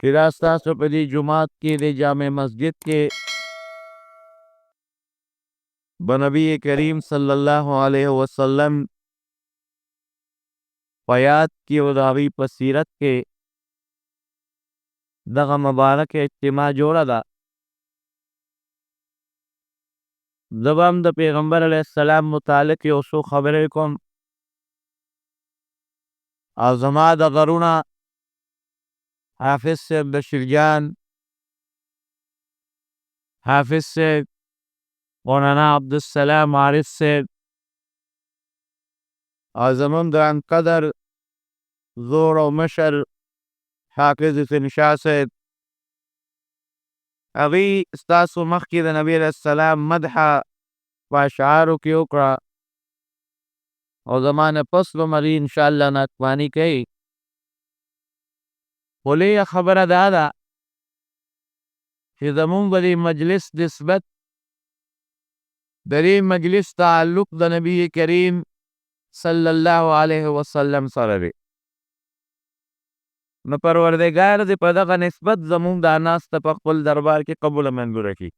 چې دا ستاسو په دې جومات کې د جامع مسجد کې به نبی کریم صلی الله علیه وسلم په یاد کې او د هغوی په سیرت کې دغه مبارکه اجتماع جوړه ده. زه به هم د پیغمبر علیه السلام متعلق یو څو خبرې کوم او زما د غرونه حافظ صاحب بشیر جان، حافظ صاحب، مولانا عبدالسلام عارف صاحب او زمونږ ګران قدر زوړ او مشر حافظ حسین شاه صاحب، هغوی ستاسو مخکې د نبي علیه السلام مدحه په اشعارو کې وکړه او زما نه پس به هغوی انشاءالله نعتباني کوي. خو لویه خبره دا ده چې زمونږ به دې مجلس نسبت د دې مجلس تعلق د نبی کریم صلی الله علیه وسلم سره دی. نو پروردګار دې په دغه نسبت زمونږ دا ناسته په خپل دربار کې قبوله منظوره کړي.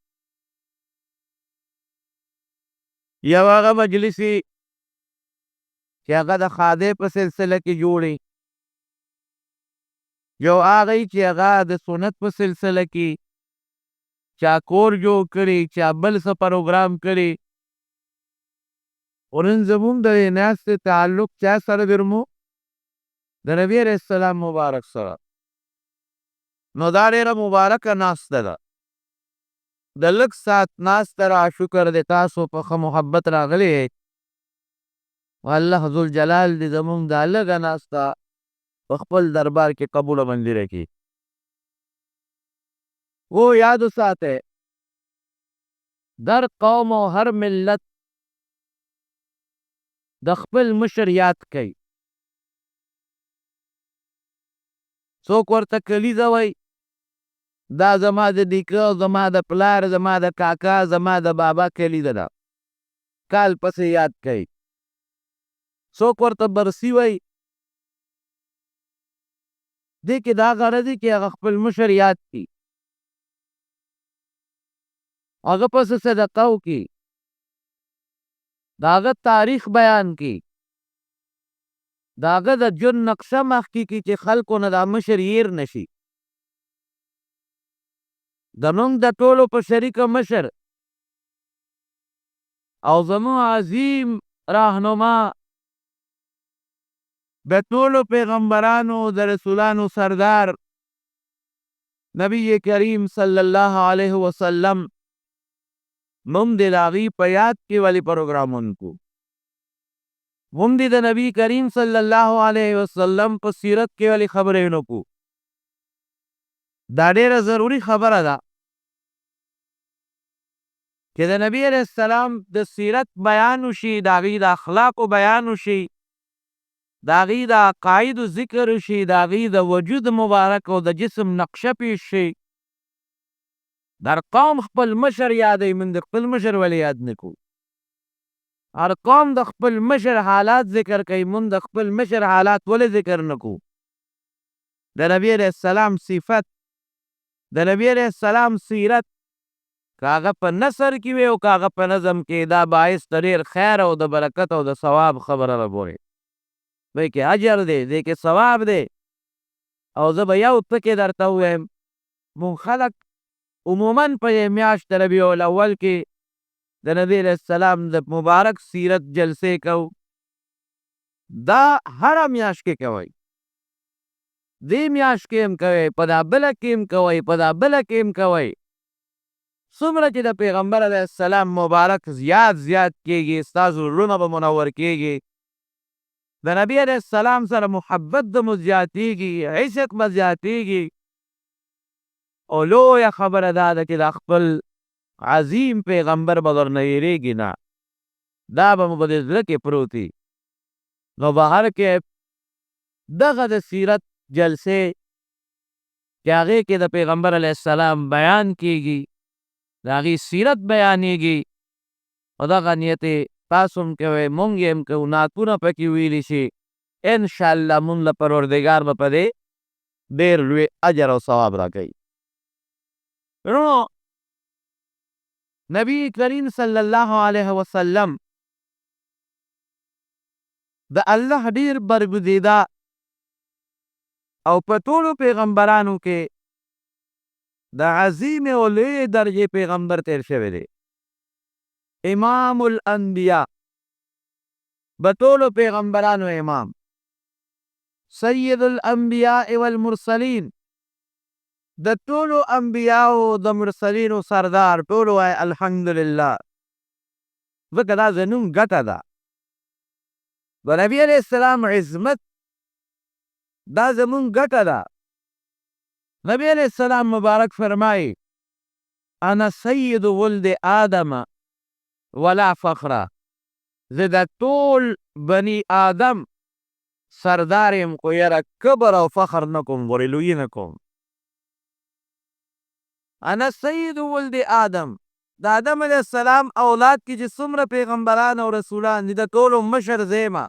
یو هغه مجلس وي چې هغه د خادې په سلسله کې جوړي، یو هغه چې هغه د سنت په سلسله کې چا کور جوړ کړي، چا بل څه پروګرام کړي. او نن زمونږ د دې ناستې تعلق چا سره درمو؟ د نبی علیه السلام مبارک سره. نو دا ډېره مبارکه ناسته ده. د لږ ساعت ناسته را شکر دی تاسو په ښه محبت راغلي یې. الله ذوالجلال دې زمونږ دا لږه ناسته په خپل دربار کې قبوله منظوره کړي. وہ یاد وساته در قوم او هر ملت د خپل مشر یاد کوي. څوک ورته کلیزه وایي، دا زما د نیکه، زما د پلار، زما د کاکا، زما د بابا کلیزه ده، کال پسې یاد کوي. څوک ورته برسی وایي، دې کې دا غرض دی چې هغه خپل مشر یاد کړي، هغه پسې صدقه وکړي، د هغه تاریخ بیان کړي، د هغه د ژوند نقشه مخکې کړي چې خلکو نه دا مشر هیر نه شي. زمونږ د ټولو په شریکه مشر او زمونږ عظیم راهنما، د ټولو پیغمبرانو د رسولانو سردار نبی کریم صلی الله علیه وسلم موږ د هغوی په یاد کې ولې پروګرامونه کوو؟ موږ د نبی کریم صلی الله علیه وسلم په سیرت کې ولې خبرې نه کوو؟ دا ډېره ضروري خبره ده چې د نبی علیه السلام د سیرت بیان وشي، د هغوی د اخلاقو بیان وشي، د هغوی د عقایدو ذکر وشي، د هغوی د وجود مبارک او د جسم نقشه پیش شي. در قوم خپل مشر یادوي، موږ د خپل مشر ولې یاد نه کوو؟ هر قوم د خپل مشر حالات ذکر کوي، موږ د خپل مشر حالات ولې ذکر نه کوو؟ د نبی علیه السلام صفت، د نبی علیه السلام سیرت، که هغه په نثر کې وي او که هغه په نظم کې، دا باعث د ډېر خیر او د برکت او د ثواب خبره راوبولي. دی کې اجر دی، دی کې ثواب دی. او زه به یو ټکې درته ووایم، مونږ خلک عموماً په میاشت ربیع الاول کې د نبی علیه السلام د مبارک سیرت جلسې کوو. دا هره میاشت کې کوئ، دې میاشت کې هم کوئ، په دا بله کې هم کوئ، په دا بله کې هم کوئ. څومره چې د پیغمبر علیه السلام مبارک زیات کېږي، ستاسو زړونه به منور کېږي، د نبی علیه السلام سره محبت د مو زیاتېږي، عشق به زیاتېږي. او لویه خبره دا ده چې د خپل عظیم پیغمبر به درنه هېرېږي نه، دا به مو په دې زړه کې پروت وي. نو بهر کې دغه د سیرت جلسې چې هغې کې د پیغمبر علیه السلام بیان کېږي، د هغې سیرت بیانېږي، او دغه نیت تاسو هم کوئ، مونږ یې هم کوو، نعتونه پکې ویلی شي. انشاءالله مونږ له پروردګار به په دې ډېر لوی اجر او ثواب راکوي. نو نبی کریم صلی الله علیه وسلم د الله ډېر برګزیده او په ټولو پیغمبرانو کې د عظیم او لوی درجې پیغمبر تیر شوی دی. امام الانبیاء، د ټولو پیغمبرانو امام، سید الانبیاء والمرسلین، د ټولو انبیاءو د مرسلینو سردار. ټولو وایي الحمدلله، ځکه دا زموږ ګټه ده. د نبي علیه السلام عظمت دا زموږ ګټه ده. نبی علیه السلام مبارک فرمایي انا سید ولد آدم ولا فخره، زه د ټول بني آدم سردار یم، خو یاره کبر او فخر نه کوم، غریلویي نه کوم. انا سید ولد آدم، د آدم علیه السلام اولاد کې چې څومره پیغمبران او رسولان دي، د ټولو مشر زیمه،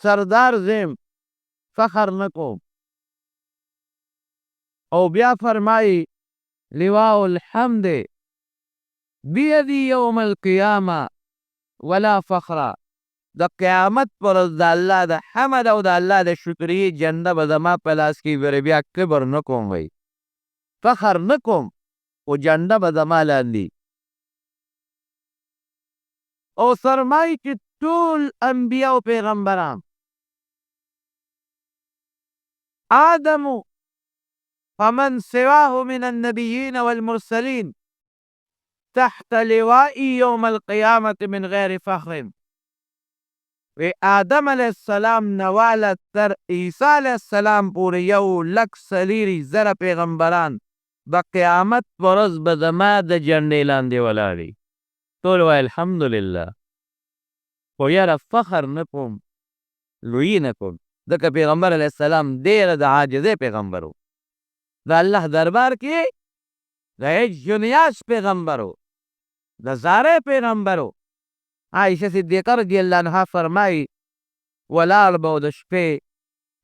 سردار زیم، فخر نه کوم. او بیا فرمایي لواء الحمد بیدی یوم القیامه ولا فخره، د قیامت پر ورځ د الله د حمد او د الله د شکرې جنډه به زما په لاس کې وي. بیا کبر نه کوم، وی فخر نه کوم، خو جنډه به زما لاندې. او فرمایي چې ټول انبیا او پیغمبران آدم فمن سواه من النبیین والمرسلین تحت لوائی یوم القیامت من غیر فخر. وی آدم علیہ السلام نواله تر عیسی علیہ السلام پورې 1,40,000 پیغمبران د قیامت په ورځ به زما د جنډې لاندې ولاړ دي. ټول وایي الحمدلله، خو یاره فخر نه کوم، لویي نه کوم، ځکه پیغمبر علیه السلام ډېره د عاجزۍ پیغمبر و، د الله دربار کې د هیڅ جنیاس پیغمبر و، د زارۍ پیغمبر و. عایشه صدیقه رضی الله عنها فرمایي ولاړ به د شپې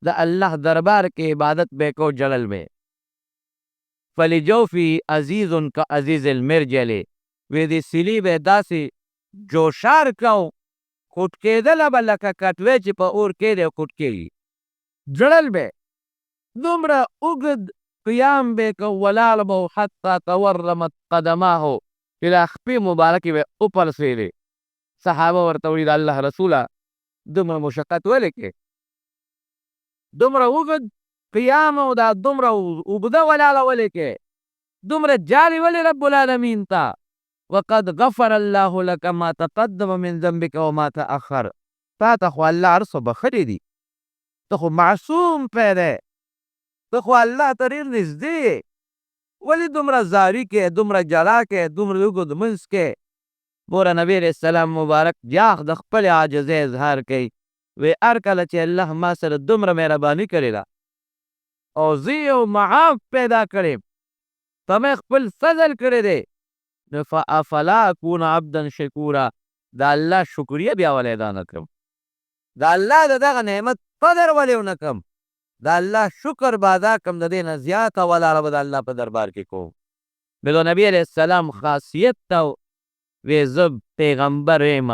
د الله دربار کې عبادت به کو، جلل به فلجوفی عزیز کا عزیز المرجل، وی د سیلي به داسې جوشار کو، خوټ کېدله به لکه کټوۍ چې په اور کېږدي او خوټ کېږي. جړل به دومره اوږد قیام به کو، ولاړ به حتی تورمت قدماه، چې دا خپې مبارکې به وپړسېدې. صحابه ورته وایي د الله رسوله دومره مشقت ولې کې، دومره اوږد قیام او دا دومره اوږده ولاړه ولې کې، دومره جالې ولې رب العالمین ته. وقد غفر الله لك ما تقدم من ذنبك وما تأخر، تا ته خو الله هر څه بخښلي دي، ته خو معصوم پیدا، ته خو الله ته ډېر نږدې یې، ولې دومره زاري کې، دومره جلا کې، دومره اوږد منځ کې. ګوره نبی علیه السلام مبارک بیا د خپلې عاجزۍ اظهار کوي، وی هر کله چې الله ما سره دومره مهرباني کړې ده او زه یو معاف پیدا کړې، ته مې خپل فضل کړی دی، نو فافلا اکون عبدا شکورا، د الله شکریه بیا ولې ادا نه کړم، د الله د دغه نعمت قدر ولې ونه کړم، د الله شکر به ادا کړم، د دې نه زیاته ولاړه به د الله په دربار کې کوم. نو د نبي علیه السلام خاصیت ته وی زه پیغمبر یم،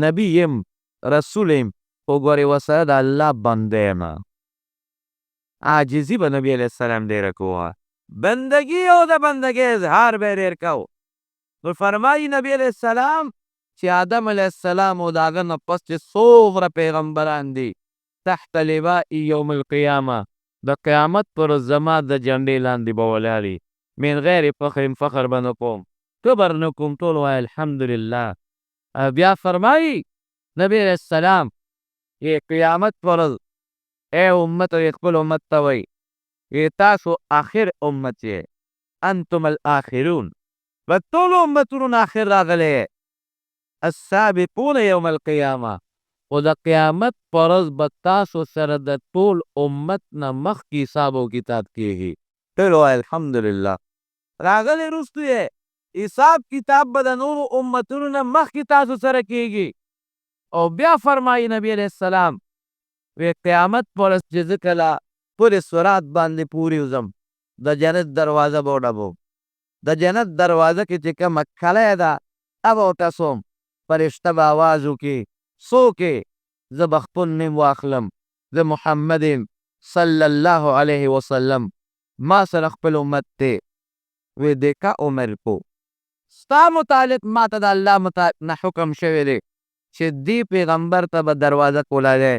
نبی یم، رسول یم، خو ګورې ورسره د الله بنده یم. عاجزي به نبي علیه السلام ډېره کوه، بندګي او د بندګۍ اظهار به یې ډېر کو. نو فرمایي نبي علیه السلام چې آدم علیه السلام او د هغه نه پس چې څومره پیغمبران دي تحت لواء یوم القیامه، د قیامت پر ورځ زما د جنډې لاندې به ولاړ وي، من غیر فخر، فخر به نه کوم، کبر نه کوم. ټول وایي الحمدلله. بیا فرمایي نبی علیه السلام قیامت پر ورځ ای امت او خپل امت ته وایي تاسو آخر امت یې، انتم الاخرون، په ټولو امتونو نه آخر راغلی یې، السابقون یوم القیامه، خو د قیامت په ورځ به تاسو سره د ټول امت نه مخکې حساب او کتاب کېږي. ټول وایي الحمدلله. راغلی وروستو یې حساب کتاب به د نورو امتونو نه مخکې تاسو سره کېږي. او بیا فرمایي نبی علیه السلام وی قیامت پر ورځ چې زه کله خپل سرات باندې پوری وزم د جنت دروازه به وډبوم د جنت دروازه کې چې کومه کلی ده هغه ورته سوم فرشته به آواز وکړي څوک یې زه به خپل نوم واخلم زه محمد صلی الله علیه وسلم ما سره خپل امت دی وی دې کا عمر کو ستا متعلق ما ته د الله متعلق نه حکم شوی دی چې دې پیغمبر ته به دروازه کولالی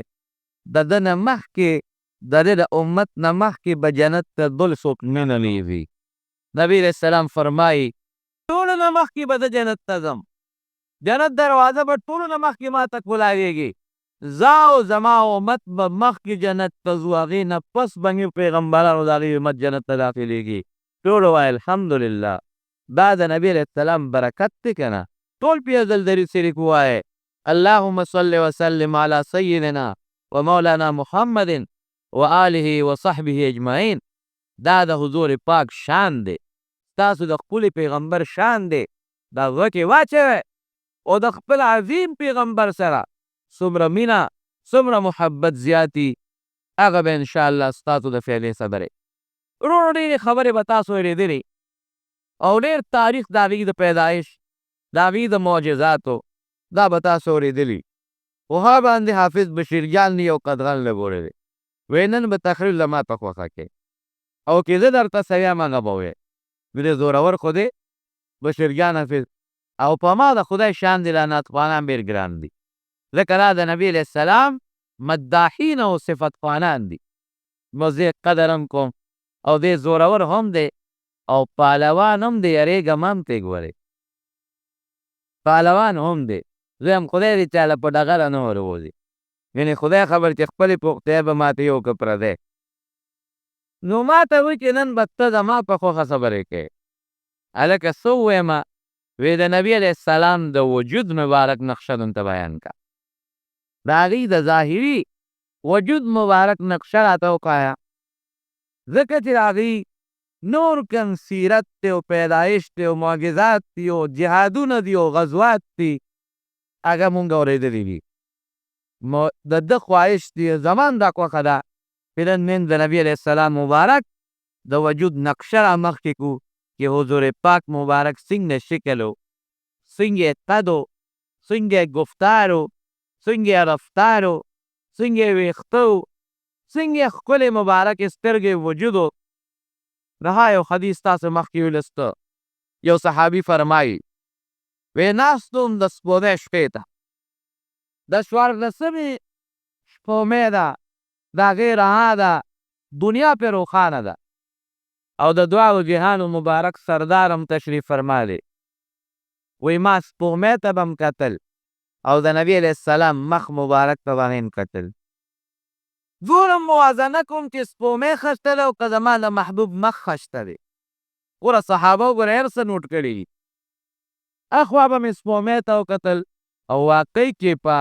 د ده نه مخکې د ده د امت نه مخکې به جنت ته بل څوک نه ننوځي نبی علیه السلام فرمایي ټولو نه مخکې به زه جنت ته ځم جنت دروازه به ټولو نه مخکې ما ته کولاویږي زه او زما امت به مخکې جنت ته ځو هغې نه پس به مې پیغمبرانو د هغې امت جنت ته داخلېږي ټولو وایي الحمدلله دا د نبی علیه السلام برکت دی که نه ټول په یو ځل درود شریف ووایئ اللهم صل وسلم على سیدنا ومولانا محمد وآله وصحبه اجمعین دا د حضور پاک شان دی ستاسو د خپل پیغمبر شان دی دا غوږ واچوئ او د خپل عظیم پیغمبر سره څومره مینه څومره محبت زیاتي هغه به انشاءالله ستاسو د فعلې خبرې ورونو ډېرې خبرې به تاسو اورېدلې او ډېر تاریخ د هغې د پیدایش د هغې د معجزاتو دا به تاسو اورېدلي پوها باندې حافظ بشیر جان یو قدغن لګولی دی وی نن به تقریر له ما په خوښه کې او که زه درته څه ویم هغه به وایې ډېر زورور خو دی بشیر جان حافظ او په ما د خدای شان دی دا نعتخوانان ډېر ګران دي ځکه دا د نبي علیه السلام مداحین او صفت خوانان دي نو زه یې قدر هم کوم او دی زورور هم دی او پهلوان هم دی یریږم هم تی ګورې پهلوان هم دی زه هم خدای دې چاله په ډغره نه وروځي یعنې خدای خبر چې خپلې پوښتنې به ماته یو که پردی نو ما ته وایي چې نن به ته زما په خوښه خبرې کوې هلکه څه وویمه وی د نبی علیه السلام د وجود مبارک نقشه دلته بیان کړه د هغې د ظاهري وجود مبارک نقشه راته وښایه ځکه چې د هغې نور کم سیرت دی او پیدایش دی او معجزات دي او جهادونه دي او غزوات دي هغه مونږ اورېدلي دي د ده خواهش دی زمان دا خوښه ده چې نن د نبي علیه السلام مبارک د وجود نقشه را مخکې کړو چې حضور پاک مبارک څنګه شکل و څنګه قد و څنګه گفتار و څنګه رفتار و څنګه ویښته و څنګه ښکلې مبارکې سترګې وجود و رها یو حدیث تاسو مخکې ولسته یو صحابي فرمایي وی ناست وم د سپوږمۍ شپې ته د څوارلسمې سپوږمۍ ده د هغې رڼا ده دنیا پرې روښانه ده او د دواړو جهانو مبارک سردار هم تشریف فرما دی وی ما سپوږمۍ ته به م کتل او د نبي علیه السلام مخ مبارک ته به هم کتل دومره موازنه کوم چې سپوږمۍ ښه ده او که زما د محبوب مخ ښه دی ګوره صحابه وګوره هر څه نوټ کړي دي اخوا به مې سپوږمۍ ته وکتل او واقعي کې په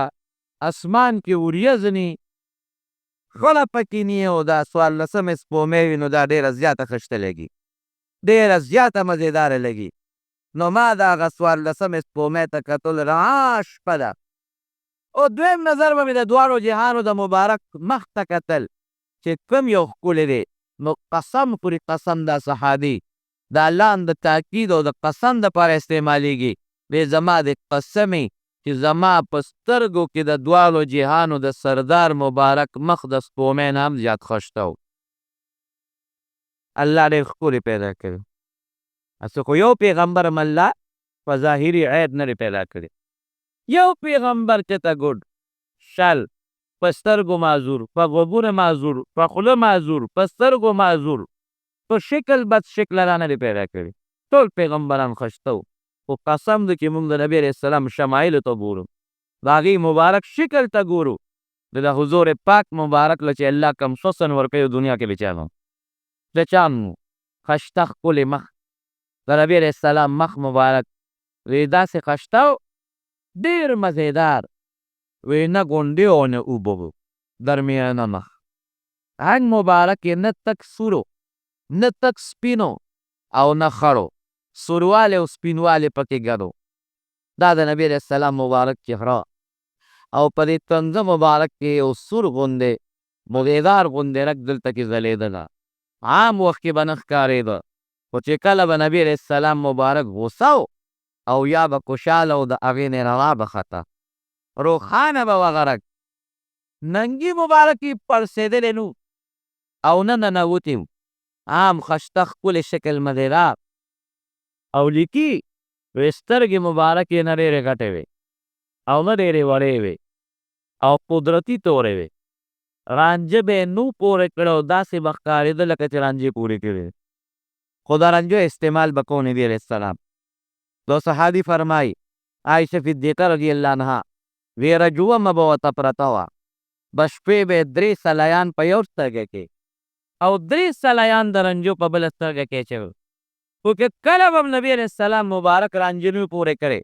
اسمان کې وریځنې خله پکې نی او دا څوارلسمې سپوږمۍ وي نو دا ډېره زیاته ښایسته لګي ډېره زیاته مزېداره لګي نو ما د هغه څوارلسمې سپوږمۍ ته کتل رڼا شپه ده او دویم نظر به مې د دواړو جهانو د مبارک مخ ته کتل چې کوم یو ښکلی دی نو قسم پورې قسم دا صحابي دا لام د تاکید او د قسم دپاره استعمالیږي وی زما د قسمې چې زما په سترګو کې د دواړو جهانو د سردار مبارک مخ د سپوږمۍ نه هم زیات ښایسته و الله ډېر ښکلی پیدا کړی هسې خو یو پیغمبر هم الله په ظاهري عیب نه دی پیدا کړی یو پیغمبر چې ته ګډ شل په سترګو معذور په غوږونو معذور په خوله معذور په سترګو معذور په شکل بد شکله را نه دی پیدا کړي ټول پیغمبران ښایسته وو خو قسم دی چې موږ د نبي علیه السلام شمایلو ته ګورو د هغې مبارک شکل ته ګورو د حضور پاک مبارک له چې الله کم حسن ورکوي دنیا کې بچا نو د چا نو ښایسته ښکلی مخ د نبي علیه السلام مخ مبارک وی داسې ښایسته و ډېر مزېدار وی نه غونډې او نه اوبه و درمیانه مخ رنګ مبارک یې نه تک سور و نه تک سپین و او نه خړ و سوروالی او سپینوالی پکې ګډ و دا د نبي علیه السلام مبارک چهره او په دې تنزه مبارک کې یو سور غوندې مغیدار غوندې رګ دلته کې ځلېدله. عام وخت کې به نه ښکارېده، خو چې کله به نبي علیه السلام مبارک غوسه او یا به خوشحاله و د هغې نه رڼا به خته، روښانه به وه غرق. ننګي مبارک یې پړسېدلی نو او نه ننوتي و. عام خشته ښکلی شکل مغیدار او لیکي وې سترګې مبارکې نه ډېرې غټې وې او نه ډېرې وړې وې او قدرتي تورې وې. رانجه به یې نو پورې کړی او داسې به ښکارېده لکه چې رانجې پورې کړې، خو د رانجو استعمال به کو نبي علیه السلام. دو صحابي فرمایي عایشه صدیقه رضی الله عنها وی رجومه به ورته پرته وه، به شپې به یې 3 سلیان په یو سترګه کې او 3 سلیان د رنجو په بله سترګه کې اچوي. خو که کله به نبي علیه السلام مبارک رانجې نه پورې کړې،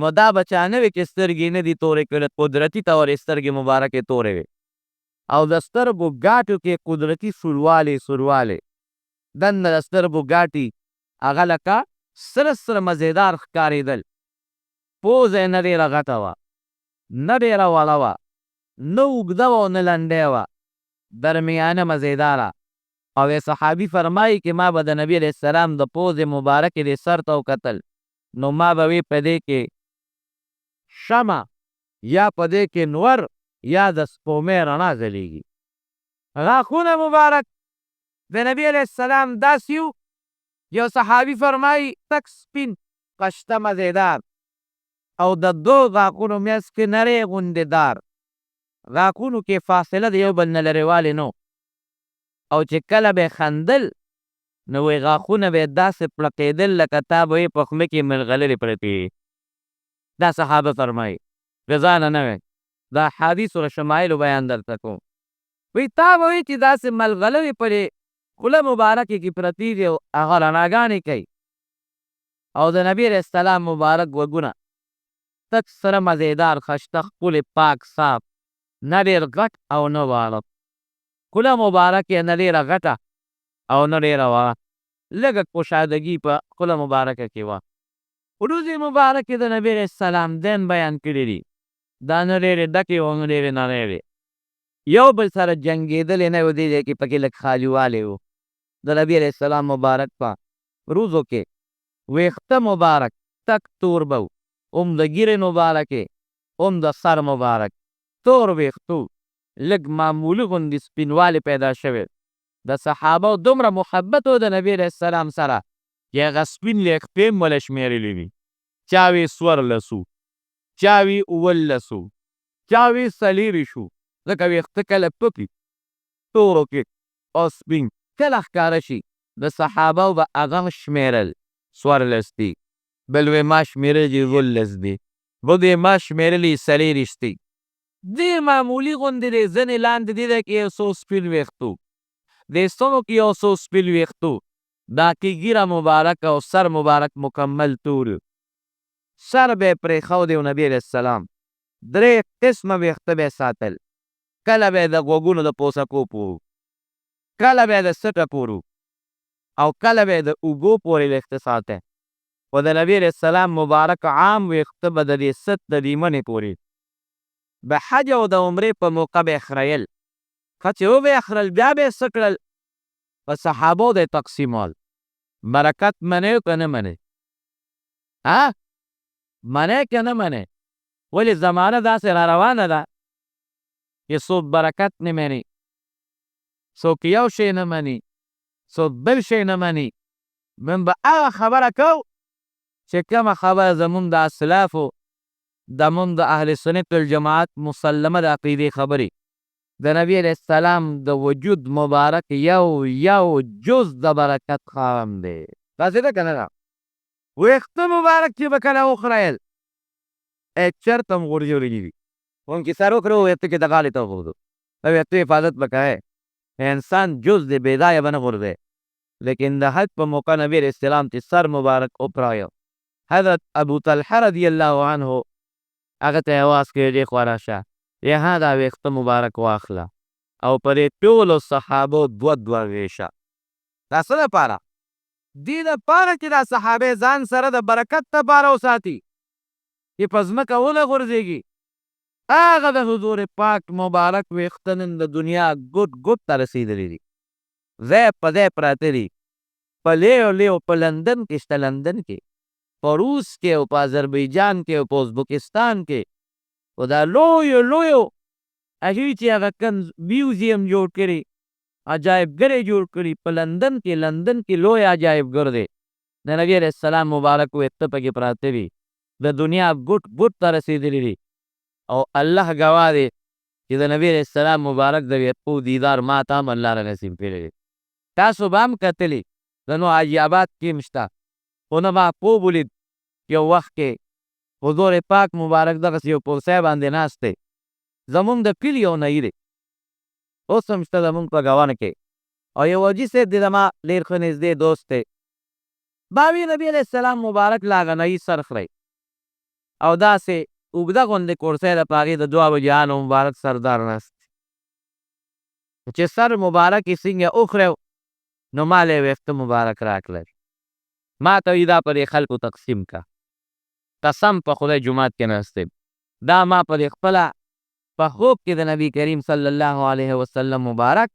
نو دا به چا نه وي چې سترګې نه دي تورې کړې، قدرتي طورې سترګې مبارکې تورې وې او د سترګو ګاټو کې قدرتي سوروالی دننه د سترګو ګاټي هغه لکه سره سره مزېدار ښکارېدل. پوزه یې نه ډېره غټه وه، نه ډېره وړه وه، نه اوږده وه او نه لنډۍ وه، درمیانه مزېداره. او یې صحابي فرمایي چې ما به د نبي علیه السلام د پوزې مبارکې دې سر ته وکتل، نو ما به وی په دې کې شمع یا په دې کې نور یا د سپومۍ رڼا ځلېږي. غاښونه مبارک د نبي علیه السلام داسې وو، یو صحابي فرمایي تک سپین قشته مزېدار او د 2 غاښونو منځ کې نرۍ غوندې دار، غاښونو کې فاصله د یو بل نه لرېوالی نه، او چې کله به یې خندل نو وایي غاښونه به یې داسې پړقېدل لکه تا به وایي په خوله کې ملغلرې پرتې وي. دا صحابه فرمایي، د ځانه نه وی، د احادیثو د شمایلو بیان درته کوم. وایي تا به وایي چې داسې ملغلرې پرې خوله مبارکې کې پرتې دي او هغه رڼاګانې کوي، او د نبي علیه السلام مبارک غوږونه تک سره مزېدار خشته ښکلې پاک صاف، نه ډېر غټ او نه واړه، خوله مبارک یې نه ډېره غټه او نه ډېره وړه، لږه کشادګي په خوله مبارکه کې وه. وروځې مبارکې د نبي علیه السلام دین بیان کړي دي، دا نه ډېرې ډکې او نه ډېرې نرۍ وې، یو بل سره جنګېدلې نه وې، دې ځای کې پکې لږ خالي و. د نبي علیه السلام مبارک په وروځو کې ویښته مبارک تک تور به و، هم د ږیرې مبارکې هم د سر مبارک تور ویښتو لږ معمولي غوندې سپینوالی پیدا شوی. د صحابو دومره محبت و د نبي علیه السلام سره چې هغه سپین ویښتې هم وله شمېرلي دي. چا وی 14 چا وی 17 چا وی 40 ځکه ویښته کله پکې تورو کې او سپین کله ښکاره شي، د صحابو به هغه شمېرل 14 دي، بل وی ما شمېرلي 12 دي، بل وی ما شمېرلي 40 دي. دې معمولي غوندې دی، ځینې لاندې دې ځای کې یو څو سپین ویښتو، دې ستنو کې یو څو سپین ویښتو، دا کې ږیره مبارک او سر مبارک مکمل تور، سر به یې پرېښودی و نبي علیه السلام، 3 قسمه ویښته به یې ساتل، کله به یې د غوږونو د پوڅکو پورې، کله به یې د سټه پورې او کله به یې د اوږو پورې ویښته ساتی. خو د نبي علیه السلام مبارک عام ویښته به د دې ست د لیمنې پورې د حج او د عمرې په موقع به یې خریل، که چې وبه یې خرل بیا به یې څه کړل، په صحابو د یې تقسیمول. برکت منئ که نه منئ؟ منئ که نه منئ؟ ولې زمانه داسې را روانه ده چې څوک برکت نه مني، څوک یو شی نه مني، څوک بل شی نه مني. من به هغه خبره کوو چې کومه خبره زمونږ د اسلافو زمونږ د اهل سنت والجماعت مسلمه د عقیدې خبرې د نبي علیه السلام د وجود مبارک یو جز د برکت خاوند دی. داسې ده که نه ده؟ ویښته مبارک چې به کله وخریل چرته هم غورځولي دي، وانکې سر وکړو ویښته کې د غاړې ته وغورځو، د ویښتو حفاظت به کوئ، انسان جز دی بېځایه به نه غورځئ. لیکن د حج په موقع نبي علیه السلام چې سر مبارک وپرایه، حضرت ابو طلحه رضی الله عنه هغه ته یې اواز کړی دې خوا راشه، یها دا ویښته مبارک واخله او په دې ټولو صحابو 2 ویشه. دا څه دپاره؟ دې دپاره چې دا صحابې ځان سره د برکت دپاره وساتي چې په ځمکه ونه غورځېږي، هغه د حضور پاک مبارک ویښته نن د دنیا ګوټ ګوټ ته رسېدلي دي، ځای په ځای پراته دي، په لیو لیو په لندن کې شته، لندن کې، په روس کې او په آذربایجان کې او په ازبکستان کې، په دا لویو لویو هغوی چې هغه کنز میوزیم جوړ کړي، عجایبګرې جوړ کړي، په لندن کې لوی عجایبګر دی، د نبي علیه السلام مبارک ویښته پکې پراته دي، د دنیا ګوټ ګوټ ته رسېدلي دي، او الله ګواه دی چې د نبي علیه السلام مبارک د ویښتو دیدار ما ته هم الله را نصیب کړی دی. تاسو به هم کتلي د نوحاجي آباد کې هم شته، خو نه ما خوب ولید یو وخت کې حضور پاک مبارک دغسې یو کرسی باندې ناست دی، زمونږ د کلي یو نهي دی، اوس هم شته زمونږ په ګاونه کې، او یو حاجي صاحب دی زما ډېر ښه نږدې دوست دی، ما وی نبي علیه السلام مبارک له هغه نهي سر خورئ او داسې اوږده غوندې کرسی ده، په هغې د دواړو جهانو مبارک سردار ناست دی، چې سر مبارک یې څنګه وخوړی نو ما له یې ویښته مبارک راکړل، ما ته وایي دا په دې خلکو تقسیم که، قسم په خدای جومات کې ناست یم، دا ما په دې خپله په خوب کې د نبي کریم صلی الله علیه وسلم مبارک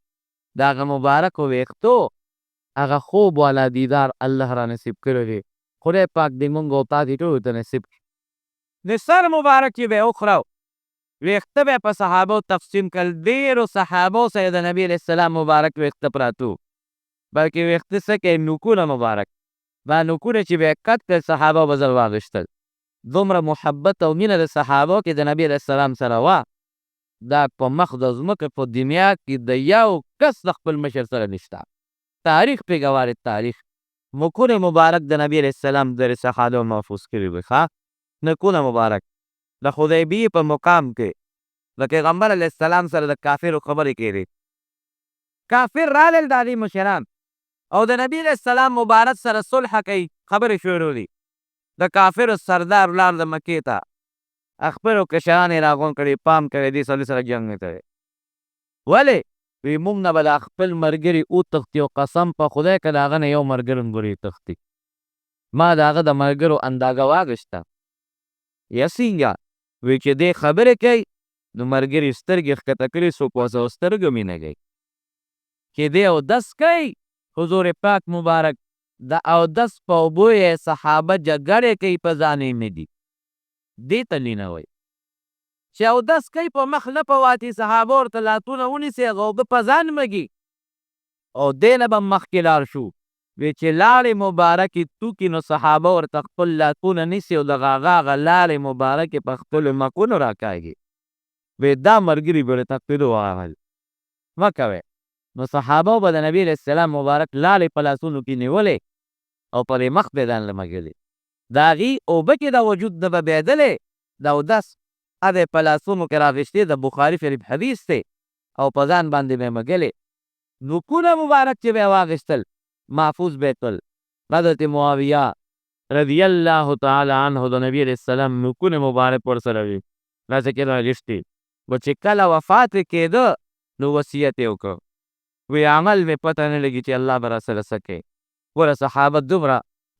د هغه مبارکو ویښتو هغه خوب والا دیدار الله را نصیب کړی دی، خدای پاک دې مونږ او تاسې ټولو ته نصیب کړي. د سر مبارک چې به یې وخوړو، ویښته به یې په صحابو تقسیم کړل، ډېرو صحابو سره د نبي علیه السلام مبارک ویښته پراته وو، بلکې ویښته څه کوي نوکونه مبارک، دا نوکونه چې به یې کت کړل صحابو به ځل واغېشتل، دومره محبت او مینه د صحابو کې د نبي علیه السلام سره وه، دا په مخ د ځمکې په دنیا کې د یو کس د خپل مشر سره نشته، تاریخ پې ګواه دی، تاریخ نوکونه مبارک د نبي علیه السلام د صحابو محفوظ کړي وي، ښه نوکونه مبارک د حدیبیې په مقام کې د پیغمبر علیه السلام سره د کافرو خبرې کېدې، کافر رالل د هغې مشران او د نبي علیه السلام مبارک سره صلح کوي، خبرې شروع دي، د کافرو سردار ولاړ د مکې ته، خپلو کشران یې راغونډ کړي، پام کوئ دې سړي سره جنګ نه کوئ، ولې؟ وی موږ نه به دا خپل ملګري وتښتي او قسم په خدای که د هغه نه یو ملګری هم ګورې تښتي، ما د هغه د ملګرو اندازه واخیسته، یا څنګه؟ وی چې دې خبرې کوي نو ملګري سترګې ښکته کړي، څوک ورسره سترګه مینه کوي، چې دې اودس کوي حضور پاک مبارک د اودس په اوبو یې صحابه جګړې کوي په ځان یې نه دي، دې ته لینه وایي، چې اودس کوي په مخ نه په واتي، صحابه ورته لاسونه ونیسي هغه اوبه په ځان مږي، او دې نه به مخکې لاړ شو، وی چې لاړې مبارکې توکي نو صحابه ورته خپل لاسونه نیسي او دغه هغه لاړې مبارکې په خپلو مکونو راکاږي، وی دا ملګري به د تقلیدو وغږل مه کوئ، نو صحابه به د نبي علیه السلام مبارک لاړې په لاسونو کې نیولې او په دې مخ به یې ځان لمږلې، د هغې اوبه چې د وجود نه به بهېدلې د اودس هغه یې په لاسونو کې راغېشتې، د بخاري شریف حدیث دی، او په ځان باندې به یې مږلې، نوکونه مبارک چې به یې واخېستل محفوظ به یې کړل، حضرت معاویه رضی الله تعالی عنه د نبي علیه السلام نوکونه مبارک ورسره وي، داسې کې راغېشتې، و چې کله وفات یې کېده نو وصیت یې وکړ، وی عمل مې پته نه لګي چې الله به راسره څه کوي، ګوره صحابه دومره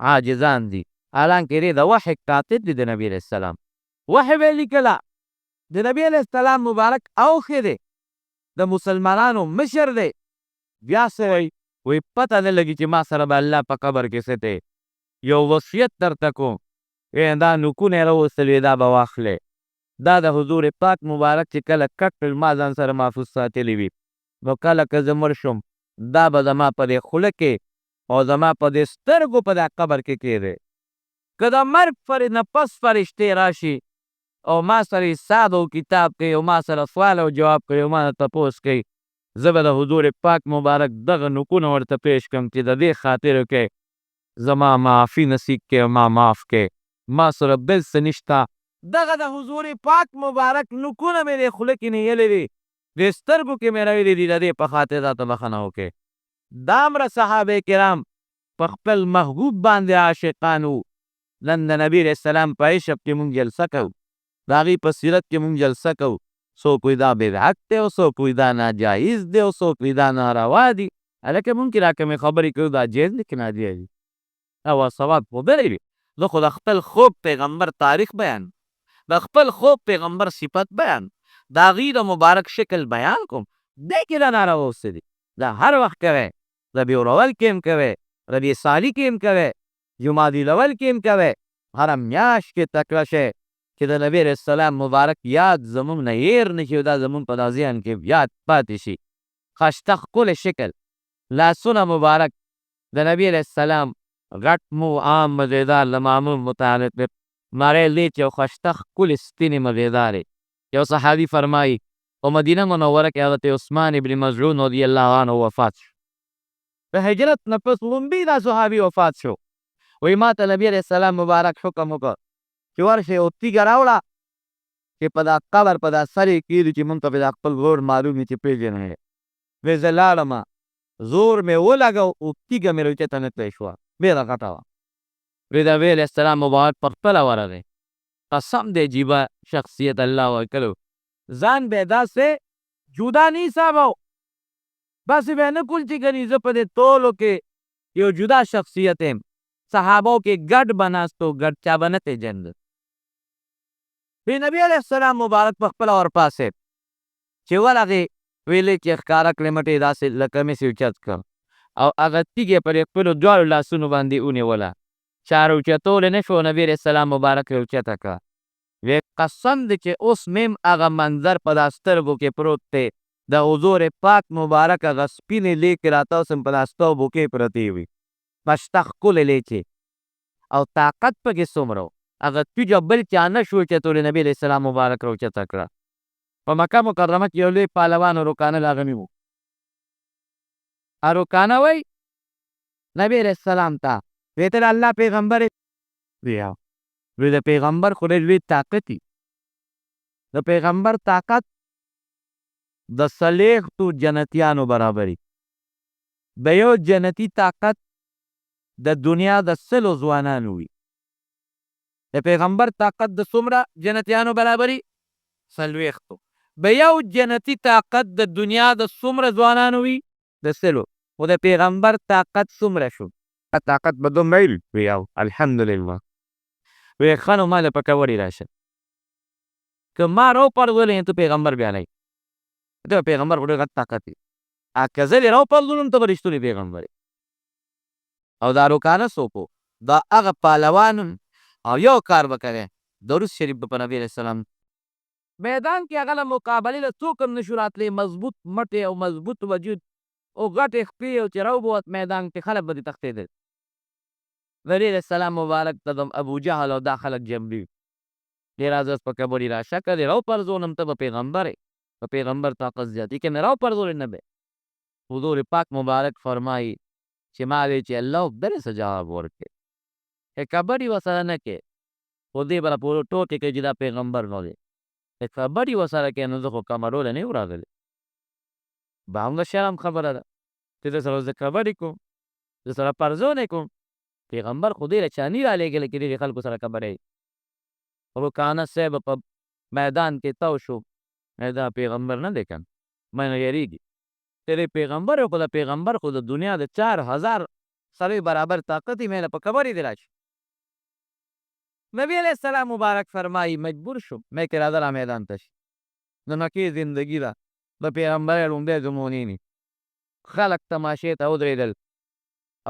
عاجزان دي، حالانکې دې د وحی کاتب دي د نبي علیه السلام، وحی به یې لیکله، د نبي علیه السلام مبارک اوښی دی، د مسلمانانو مشر دی، بیا څه وایي؟ وی پته نه لګي چې ما سره به الله په قبر کې څه دی، یو وصیت درته کوم، دا نوکونه یې راوستل دا به واخلې، دا د حضور پاک مبارک چې کله کټ کړل ما ځان سره محفوظ ساتلی وي، نو کله که زه مړ شم دا به زما په دې خوله کې او زما په دې سترګو په دا قبر کې کېدی، که د مرګ نه پس فرشتې راشي او ما سره حساب او کتاب کوي او ما سره سوال او جواب کوي او ما نه تپوس کوي، زه به د حضور پاک مبارک دغه نوکونه ورته پیش کړم چې د دې خاطرو کې زما معافي نصیب کې او ما معاف کې، ما سره بل څه نشته، دغه د حضور پاک مبارک نوکونه مې دې خوله کې نیولې دي، دې سترګو کې مې راویلي دي، د دې په خاطر راته بخښنه وکړې، دا همره صحابه کرام په خپل محبوب باندې عاشقان وو، نن د نبي علیه السلام په عشق کې مونږ جلسه کوو، د هغې په سیرت کې مونږ جلسه کوو، څوک وایي دا بدعت دی او څوک وایي دا ناجایز دی او څوک وایي دا ناروا دي، هلکه مونږ چې دا کومې خبرې کوو دا جایز دي که ناجایز دي؟ او صواب خو بلې وي، زه خو د خپل خوب پیغمبر تاریخ بیان، د خپل خوب پیغمبر صفت بیان د هغې د مبارک شکل بیان کوم دی کې دا ناروا اوسه دي دا هر وخت کوئ ربیع الاول کې هم کوئ ربیع ثاني کې هم کوئ جمادی الاول کې هم کوئ هره میاشت کې تکړه شئ چې د نبي علیه السلام مبارک یاد زموږ نه هیر نه شي او دا زموږ په دا ذهن کې یاد پاتې شي ښایسته ښکلی شکل لاسونه مبارک د نبي علیه السلام غټ مو عام مزېدار له معمول متعلق مړی لیچ یو ښایسته ښکلې سپینې مزېدارې یو صحابي فرمایي په مدینه منوره کې حضرت عثمان ابن مظعون رضی الله عنه وفات شو د هجرت نه پس لومبي دا صحابي وفات شو وایي ما ته نبي علیه السلام مبارک حکم وکړ چې ورشئ یو تیږه راوړه چې په دا قبر په دا سر یې کېږدي چې موږ ته پرې دا خپل ورور معلوم وي چې پېژنې وایي زه لاړمه زور مې ولګو او تیږه مې راوچته نه کړی شوه ډېره غټه وه وایي د نبي علیه السلام مبارک په خپله ورغی قسم دی عجیبه شخصیت الله ورکړی ځان به یې داسې جدا نه حسابو بس به یې نه کول چې ګنې زه په دې ټولو کې یو جدا شخصیت یم صحابو کې ګډ به ناست و ګډ چا به نه پېژنده وی نبی علیه السلام مبارک په خپله ورپاڅېد چې ورغې ویلې چې ښکاره کړې مټې یې داسې لکه مې سې اوچت کړ او هغه تیږې پر یې خپلو دواړو لاسونو باندې ونیوله چا راوچتولی نه شو نبي علیه السلام مبارک یې اوچته کړه وی قسم دی چې اوس مې هغه منظر په دا سترګو کې پروت دی د حضور پاک مبارک هغه سپینې لیکې راته اوس هم په دا سترګو کې پرتې وي ښایسته ښکلې لیکې او طاقت پکې څومره و هغه تیږه بل چا نه شو اوچتولی نبي علیه السلام مبارک راوچته کړه په مکه مکرمه کې یو لوی پهلوان روکانه راغلی و روکانه وایي نبي علیه السلام ته وی ته د الله پیغمبر وی د پیغمبر خو ډېر لوی طاقت وي د پیغمبر طاقت د څلېښتو جنتیانو برابري د یو جنتي طاقت د دنیا د سلو ځوانانو وي د پیغمبر طاقت د څومره جنتیانو برابري 40 به یو جنتي طاقت د دنیا د څومره ځوانانو وي د سلو خو د پیغمبر طاقت څومره شو طاقت به دومره وي او الحمدلله وی ښه نو ما له پکوړې راشه که ما راوپرځولی ته پیغمبر بیانوي ته پیغمبر خو ډېر غټ طاقت وي که زه دې راوپرځولم ته به رښتونی پیغمبر او دا روکانه څوک و دا هغه پهلوان او یو کار به کوې درود شریف به په نبي علیه السلام میدان کې هغه له مقابلې له څوک هم نشو راتلی مضبوط مټې او مضبوط وجود او غټې خپې او چې راوبوت میدان کې خلک به دې تښتېدل نبي علیه السلام مبارک ته د ابوجهل او دا خلک جمع دي ډېر عزت په کبر یې راشه که دې راوپرځولم ته به پیغمبر یې په پیغمبر طاقت زیات یې که مې راوپرځولې نه به حضور پاک مبارک فرمایي چې ما وی چې الله درې څه جواب ورکړې کبر یې ورسره نه کې خو دې به راپورې ټوکې کوي چې دا پیغمبر نه دی خبر یې ورسره کوي نو زه خو کمرولی نه یم راغلی به هم د شرم خبره ده چې در سره زه خبرې کوم زه سره پرزونې کوم پیغمبر خو دې له چا نه رالېږلی چې ډېرې خلکو سره خبرې روکانه صاحب په میدان کې تو شو دا پیغمبر نه دی که مې نه یېرېږي تیرې پیغمبر خو د پیغمبر خو د دنیا د 4000 سړیو برابر طاقت یې مې له په خبرې دې راشي نبی علیه السلام مبارک فرمایی مجبور شو میں کہ راځه را میدان ته شي د مکې زندګي ده د پیغمبر لومړی زمونې خلک تماشې ته ودرېدل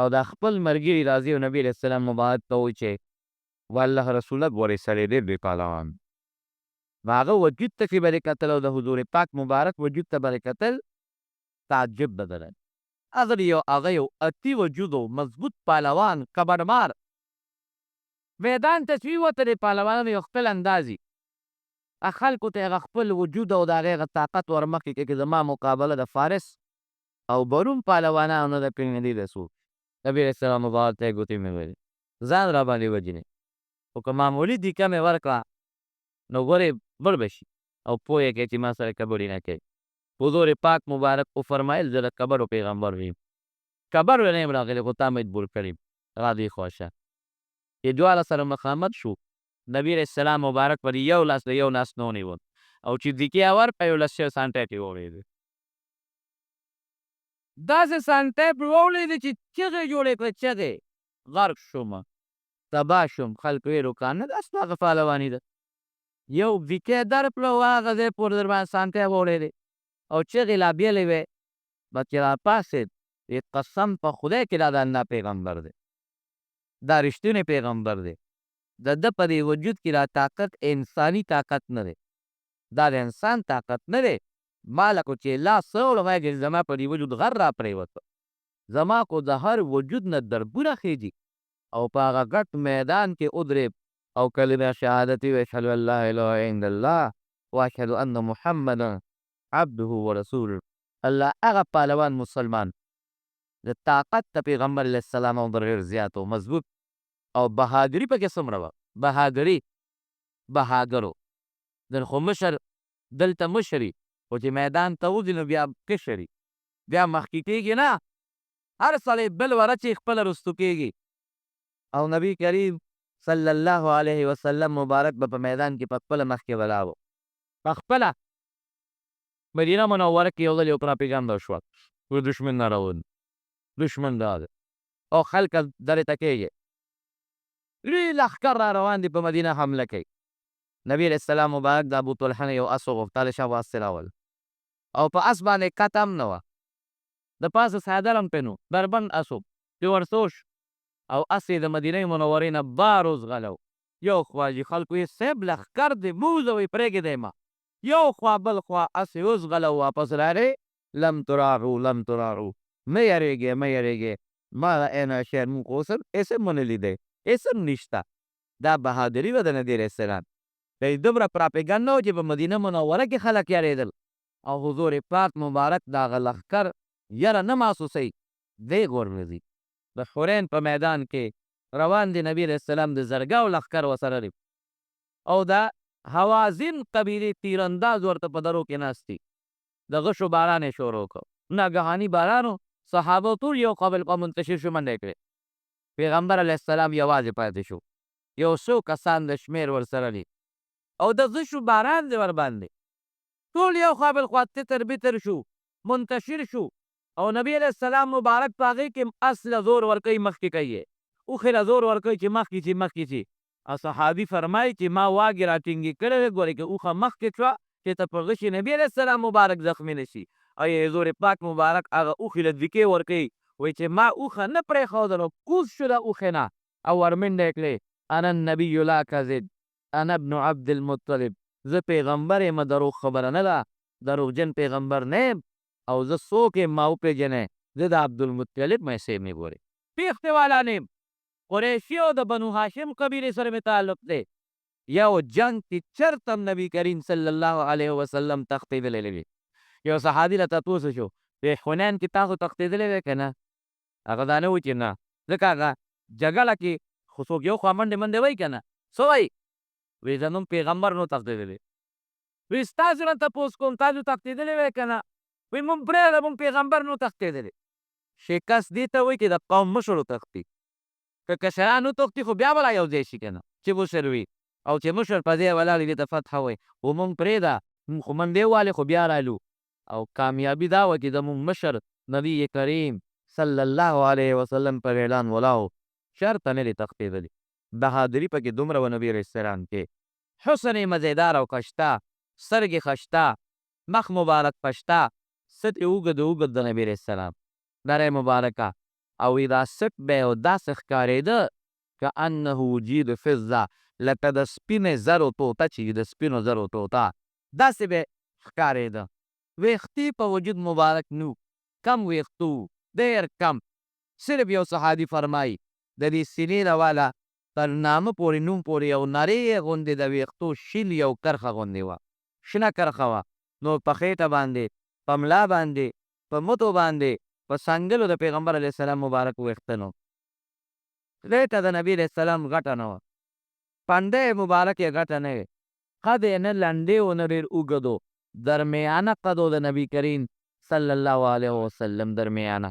او دا خپل ملګري راځي او نبي علیه السلام مبارک ته وایي چې والله رسوله ګورې سړی ډېر بې پهلوان هغه وجود ته چې به یې کتل او د حضور پاک مبارک وجود ته به یې کتل تعجب به درل هغه یو اتی وجود و مضبوط پهلوان کبرمار میدان ته چې ووتلې پهلوانانو یو خپل اندازي خلکو ته هغه خپل وجود او د هغې هغه طاقت ورمخکې کړي چې زما مقابله د فارس او برون پهلوانانو نه ده کړې دی رسول نبي علیه السلام مبارک ته یې ګوتې مې ویلې ځان را باندې وجنې خو که معمولي دیکه مې ورکړه نو ګورې بړ به شي او پوه یې کړې چې ما سره خبرې نه کوي حضور پاک مبارک وفرمایل زه د قبرو پیغمبر ویم قبر نه یم راغلی خو تا مجبور کړی را دې خوا شه چې دواړه سره مخامخ شو نبي علیه السلام مبارک پر یو لاس د یو لاس نه ونیول او چې دیکې ورکړه یو لاس یې سانټی پرې واورېدې داسې سانټی پرې واورېدې چې چغې جوړې کړې چغې غرق شومه تباه شوم خلکو یې روکانه دا ستا هغه پهلواني ده یو ویکې درکړه او هغه ځای پورې در باندې سانتۍ غوړېدې او چغې لا بېلې وې. بس چې راپاڅېد وایي قسم په خدای کې دا د الله پیغمبر دی، دا رښتونی پیغمبر دی. د ده په دې وجود کې دا طاقت انساني طاقت نه دی، دا د انسان طاقت نه دی. ما له خو چې لاس راوړه ما چې زما په دې وجود غر را پرېوته، زما خو د هر وجود نه دربونه خېږي او په هغه ګټ میدان کې ودرېد او کلمه شهادت ویې اشهد ان لا اله الا الله واشهد ان محمدا عبده ورسوله. الله هغه پهلوان مسلمان د طاقت د پیغمبر علیه السلام او ډېر زیات او مضبوط او بهادري پکې څومره وه، بهادري بهادرو دل خو مشر دلته مشري خو چې میدان ته وځي نو بیا کشري، بیا مخکې کېږي نه، هر سړی بل ورچې خپله رستو کېږي. او نبی کریم صلی الله علیه وسلم مبارک به په میدان کې په خپله مخکې ولاړ و. په خپله مدینه منوره کې یو ځل یو پراپیګنډه شوه، و دشمن نه راوند دشمن دا دی او خلکه درې ته کېږي، لوی لښکر را روان دي په مدینه حمله کوي. نبی علیه السلام مبارک د ابوطلحه نه یو اس وغوښتل شا واسطې راول او په اس باندې کته هم نه وه، د پاسه څادر هم پرې نه و، بربند اس و چې ورسوش او اس یې د مدینې منورې نه بار وځغلو. یو خوا حاجي خلکو یې صاحب لښکر دی موزوئ پرېږدی ما، یو خوا بل خوا اس یې وځغلو واپس راغی. لم تراغو لم تراغو مه یریږئ مه یریږئ ما اینا شعر مونږ خو اوس هم هېڅ هم ونه لیدی، هېڅ هم نشته. دا بهادري وه د نبي علیه السلام. د دې دومره پراپیګنډ نه و چې په مدینه منوره کې خلک یریدل او حضور پاک مبارک د هغه لښکر یره نه محسوسوي، دی غورځي. د حرین په میدان کې روان دی نبی علیه السلام د زرګاو لښکر ورسره دی او د حوازن قبیلې تیرانداز ورته په درو کې ناست دي. د غشو باران یې شروع کړ، ناګهاني باران و، صحابه ټول یو قبل خوا منتشر شو، منډې کړې. پیغمبر علیه السلام یوازې پاتې شو، یو څو کسان د شمېر ورسره دي او د غشو باران دی ورباندې، ټول یو خوا بل خوا تتر بتر شو، منتشر شو او نبی علیه السلام مبارک په هغې کې اس له زور ورکوي مخکې کوي، اوښې له زور ورکوي چې مخکې شي مخکې شي. او صحابي فرمایي چې ما واګې راټینګې کړې وې، ګورې که اوښه مخکې شوه چې ته په غشي نبي علیه السلام مبارک زخمي نه شي. او حضور پاک مبارک هغه اوښې له دوکې ورکوي، وایي چې ما اوښه نه پرېښودله، کوز شو د اوښې نه او ورمنډه یې کړې. انا النبي لا کذب انا ابن عبد المطلب، زه پیغمبر یم، دروغ خبره نه ده، دروغجن پیغمبر نه یم او زه څوک یم ما وپېژنئ، زه د عبدالمطلب میسې مې ګورئ، پیښتې والا نه یم، قریشي او د بنو هاشم قبیلې سره مې تعلق دی. یو جنګ کې چرته هم نبي کریم صلی الله علیه وسلم تښتېدلی نه وي. یو صحابي له تپوس شو په حنین کې تاسو تښتېدلی وی که نه؟ هغه دا نه و چې نه، ځکه هغه جګړه کې خو څوک یو خوا منډې منډې وایي که نه، څه وایي؟ وایي زموږ پیغمبر نو تښتېدلی. وایي ستاسو نه تپوس کوم تاسو تښتېدلی وی که نه؟ وایي مونږ پرېږده مونږ پیغمبر نو تښتېدلی. شکست دې ته وایي چې د قوم مشر وتښتي، که کشران وتښتي خو بیا به را یو ځای شي که نه، چې مشر وي او چې مشر په ځای ولاړ وي دې ته فتحه وایي. خو مونږ پرېږده مونږ خو منډې والې خو بیا رالو. او کامیابي دا وه چې زمونږ مشر نبي کریم صلی الله علیه وسلم پر اعلان ولاړ و، چېرته نه دی تښتېدلی. بهادري پکې دومره وه نبي علیه السلام کې، حسن یې مزېدار او ښه شته، سترګې ښه شته، مخ مبارک ښه شته، ست یې اوږد اوږد د نبي علیه السلام نری مبارکه او دا سټ به یې داسې ښکارېده که انه جید فضه، لکه د سپینې زرو ټوټه چې د سپینو زرو ټوټه داسې به ښکارېده. ویښتې په وجود مبارک نو، کم ویښته وو، ډېر کم. صرف یو صحابي فرمایي د دې سینې نه واله تر نامه پورې نوم پورې یو نرۍ غوندې د ویښتو شین یو کرښه غوندې وه، شنه کرښه وه، نو په خېټه باندې، په ملا باندې، په مټو باندې، په څنګلو د پیغمبر علیه السلام مبارک ویښته نه وو. خېټه د نبي علیه السلام غټه نه وه، پنډه یې مبارک یې غټه نه وې، قد یې نه لنډې و نه ډېر اوږد و، درمیانه قد و د نبي کریم صلی الله علیه وسلم درمیانه.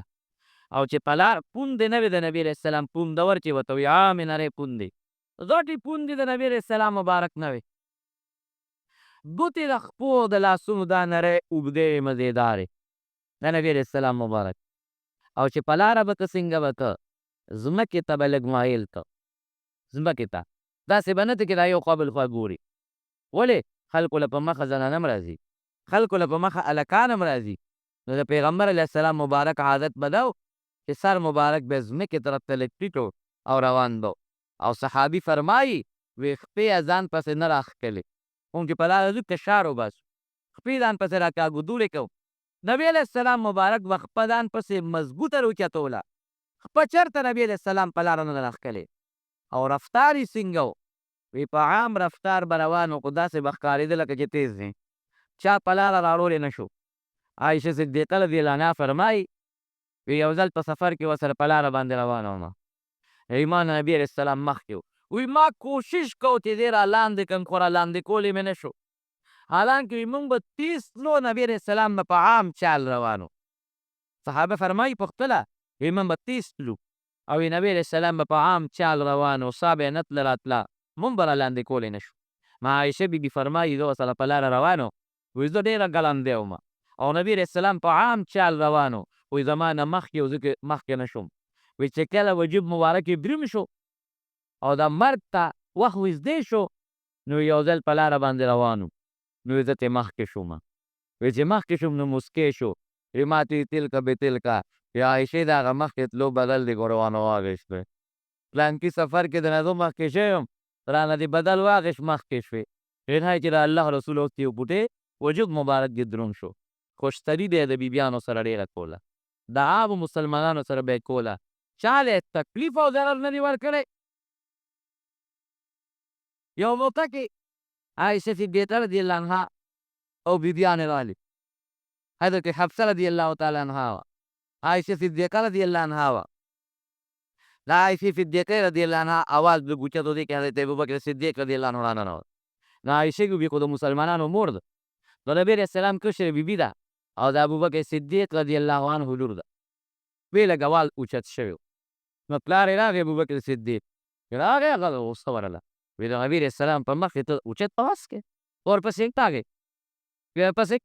او چې په لار پوندې نه وې د نبي علیه السلام، پوندور چې ورته وایي عامې نرۍ پوندې، غټې پوندې د نبي علیه السلام مبارک نه وې. ګوتې د خپو د لاسونو دا نرۍ اوږدې مزېدارې د نبي علیه السلام مبارک. او چې په لاره به که څنګه به که ځمکې ته به لږ مایل که، ځمکې ته داسې به نه ته چې دا یو خوا بل خوا ګوري، ولې؟ خلکو له په مخه زنانه هم راځي، خلکو له په مخه هلکان هم راځي. نو د پیغمبر علیه السلام مبارک عادت به دا و چې سر مبارک به یې ځمکې طرف ته لږ ټیټ او روان به او صحابي فرمایي وی خپې یې ځان پسې نه راښکلې، کوم چې په لاره ځو کشار وباسو، خپې ځان پسې راکاږدوړې کوو. نبي علیه السلام مبارک به خپه ځان پسې مضبوطه راوچتوله، خپه چېرته نبي علیه السلام په لاره نه ده راښکلې. او رفتار یې څنګه و؟ وی په عام رفتار به روان و خو داسې به ښکارېده لکه چې تیز دی، چا په لاره راوړی نه شو. عایشه صدیقه رضی الله عنها فرمایي وی یو ځل په سفر کې ورسره په لاره باندې روانه ومه، ایمان نبی علیه السلام مخکې و. وی ما کوشش کو چې دې را لاندې کړم خو را لاندې کولی مې نه شو. حالانکه وی موږ به تیز تلو، نبی علیه السلام به په عام چال روان و. صحابه فرمایي پخپله وی موږ به تیز تلو او نبی علیه السلام به په عام چال روان و، ساه به یې نه تله راتله، موږ به را لاندې کولی نه شو. ما عایشه بیبي فرمایي زه ورسره په لاره روان و، وی زه ډېره ګړندی ومه او نبي علیه السلام په عام چال روان و، وی زما نه مخکې و ځکه مخکې نه شوم. وی چې کله وجود مبارک یې دروم شو او د مرګ ته وخت وزدې شو نو یو ځل په لاره باندې روان و، نو زه ترې مخکې شومه. وی چې مخکې شوم نو موسکی شو، وی ما ته تلکه بتلکه یا عایشې د هغه مخکې تلو بدل دې ګوروانه واخیستی، پلانکي سفر کې درنه زه مخکې شوی یم رانه دې بدل واخیست مخکې شوې. نهایت چې د الله رسول اوس یو بوټی وجود مبارک دې دروند شو. خوشتري دی د بیبیانو سره ډېره کوله، د عامو مسلمانانو سره به یې کوله، چا له تکلیف او ضرر نه دی ورکړی. یو موقع کې عایشه صدیقه رضی الله عنها او بیبیانې رالې، حضرت حفصه رضی الله تعالی عنها وه، عایشه صدیقه رضی الله عنها وه. د عایشې صدیقې رضی الله عنها اواز لږ اوچت و دی کې حضرت ابوبکر صدیق رضی الله عنه راننوت. نو عایشې بیبي خو د مسلمانانو مور ده، نو نبي علیه السلام کشره بیبي ده او د ابوبکر صدیق رضی الله عنه لور ده. وی لږ اواز اوچت شوی و. نو پلار یې راغی ابوبکر صدیق راغی هغه غوسه ورله، وی د نبي علیه السلام په مخ کې ته اوچت اواز کې ورپسې راغی، وی ورپسې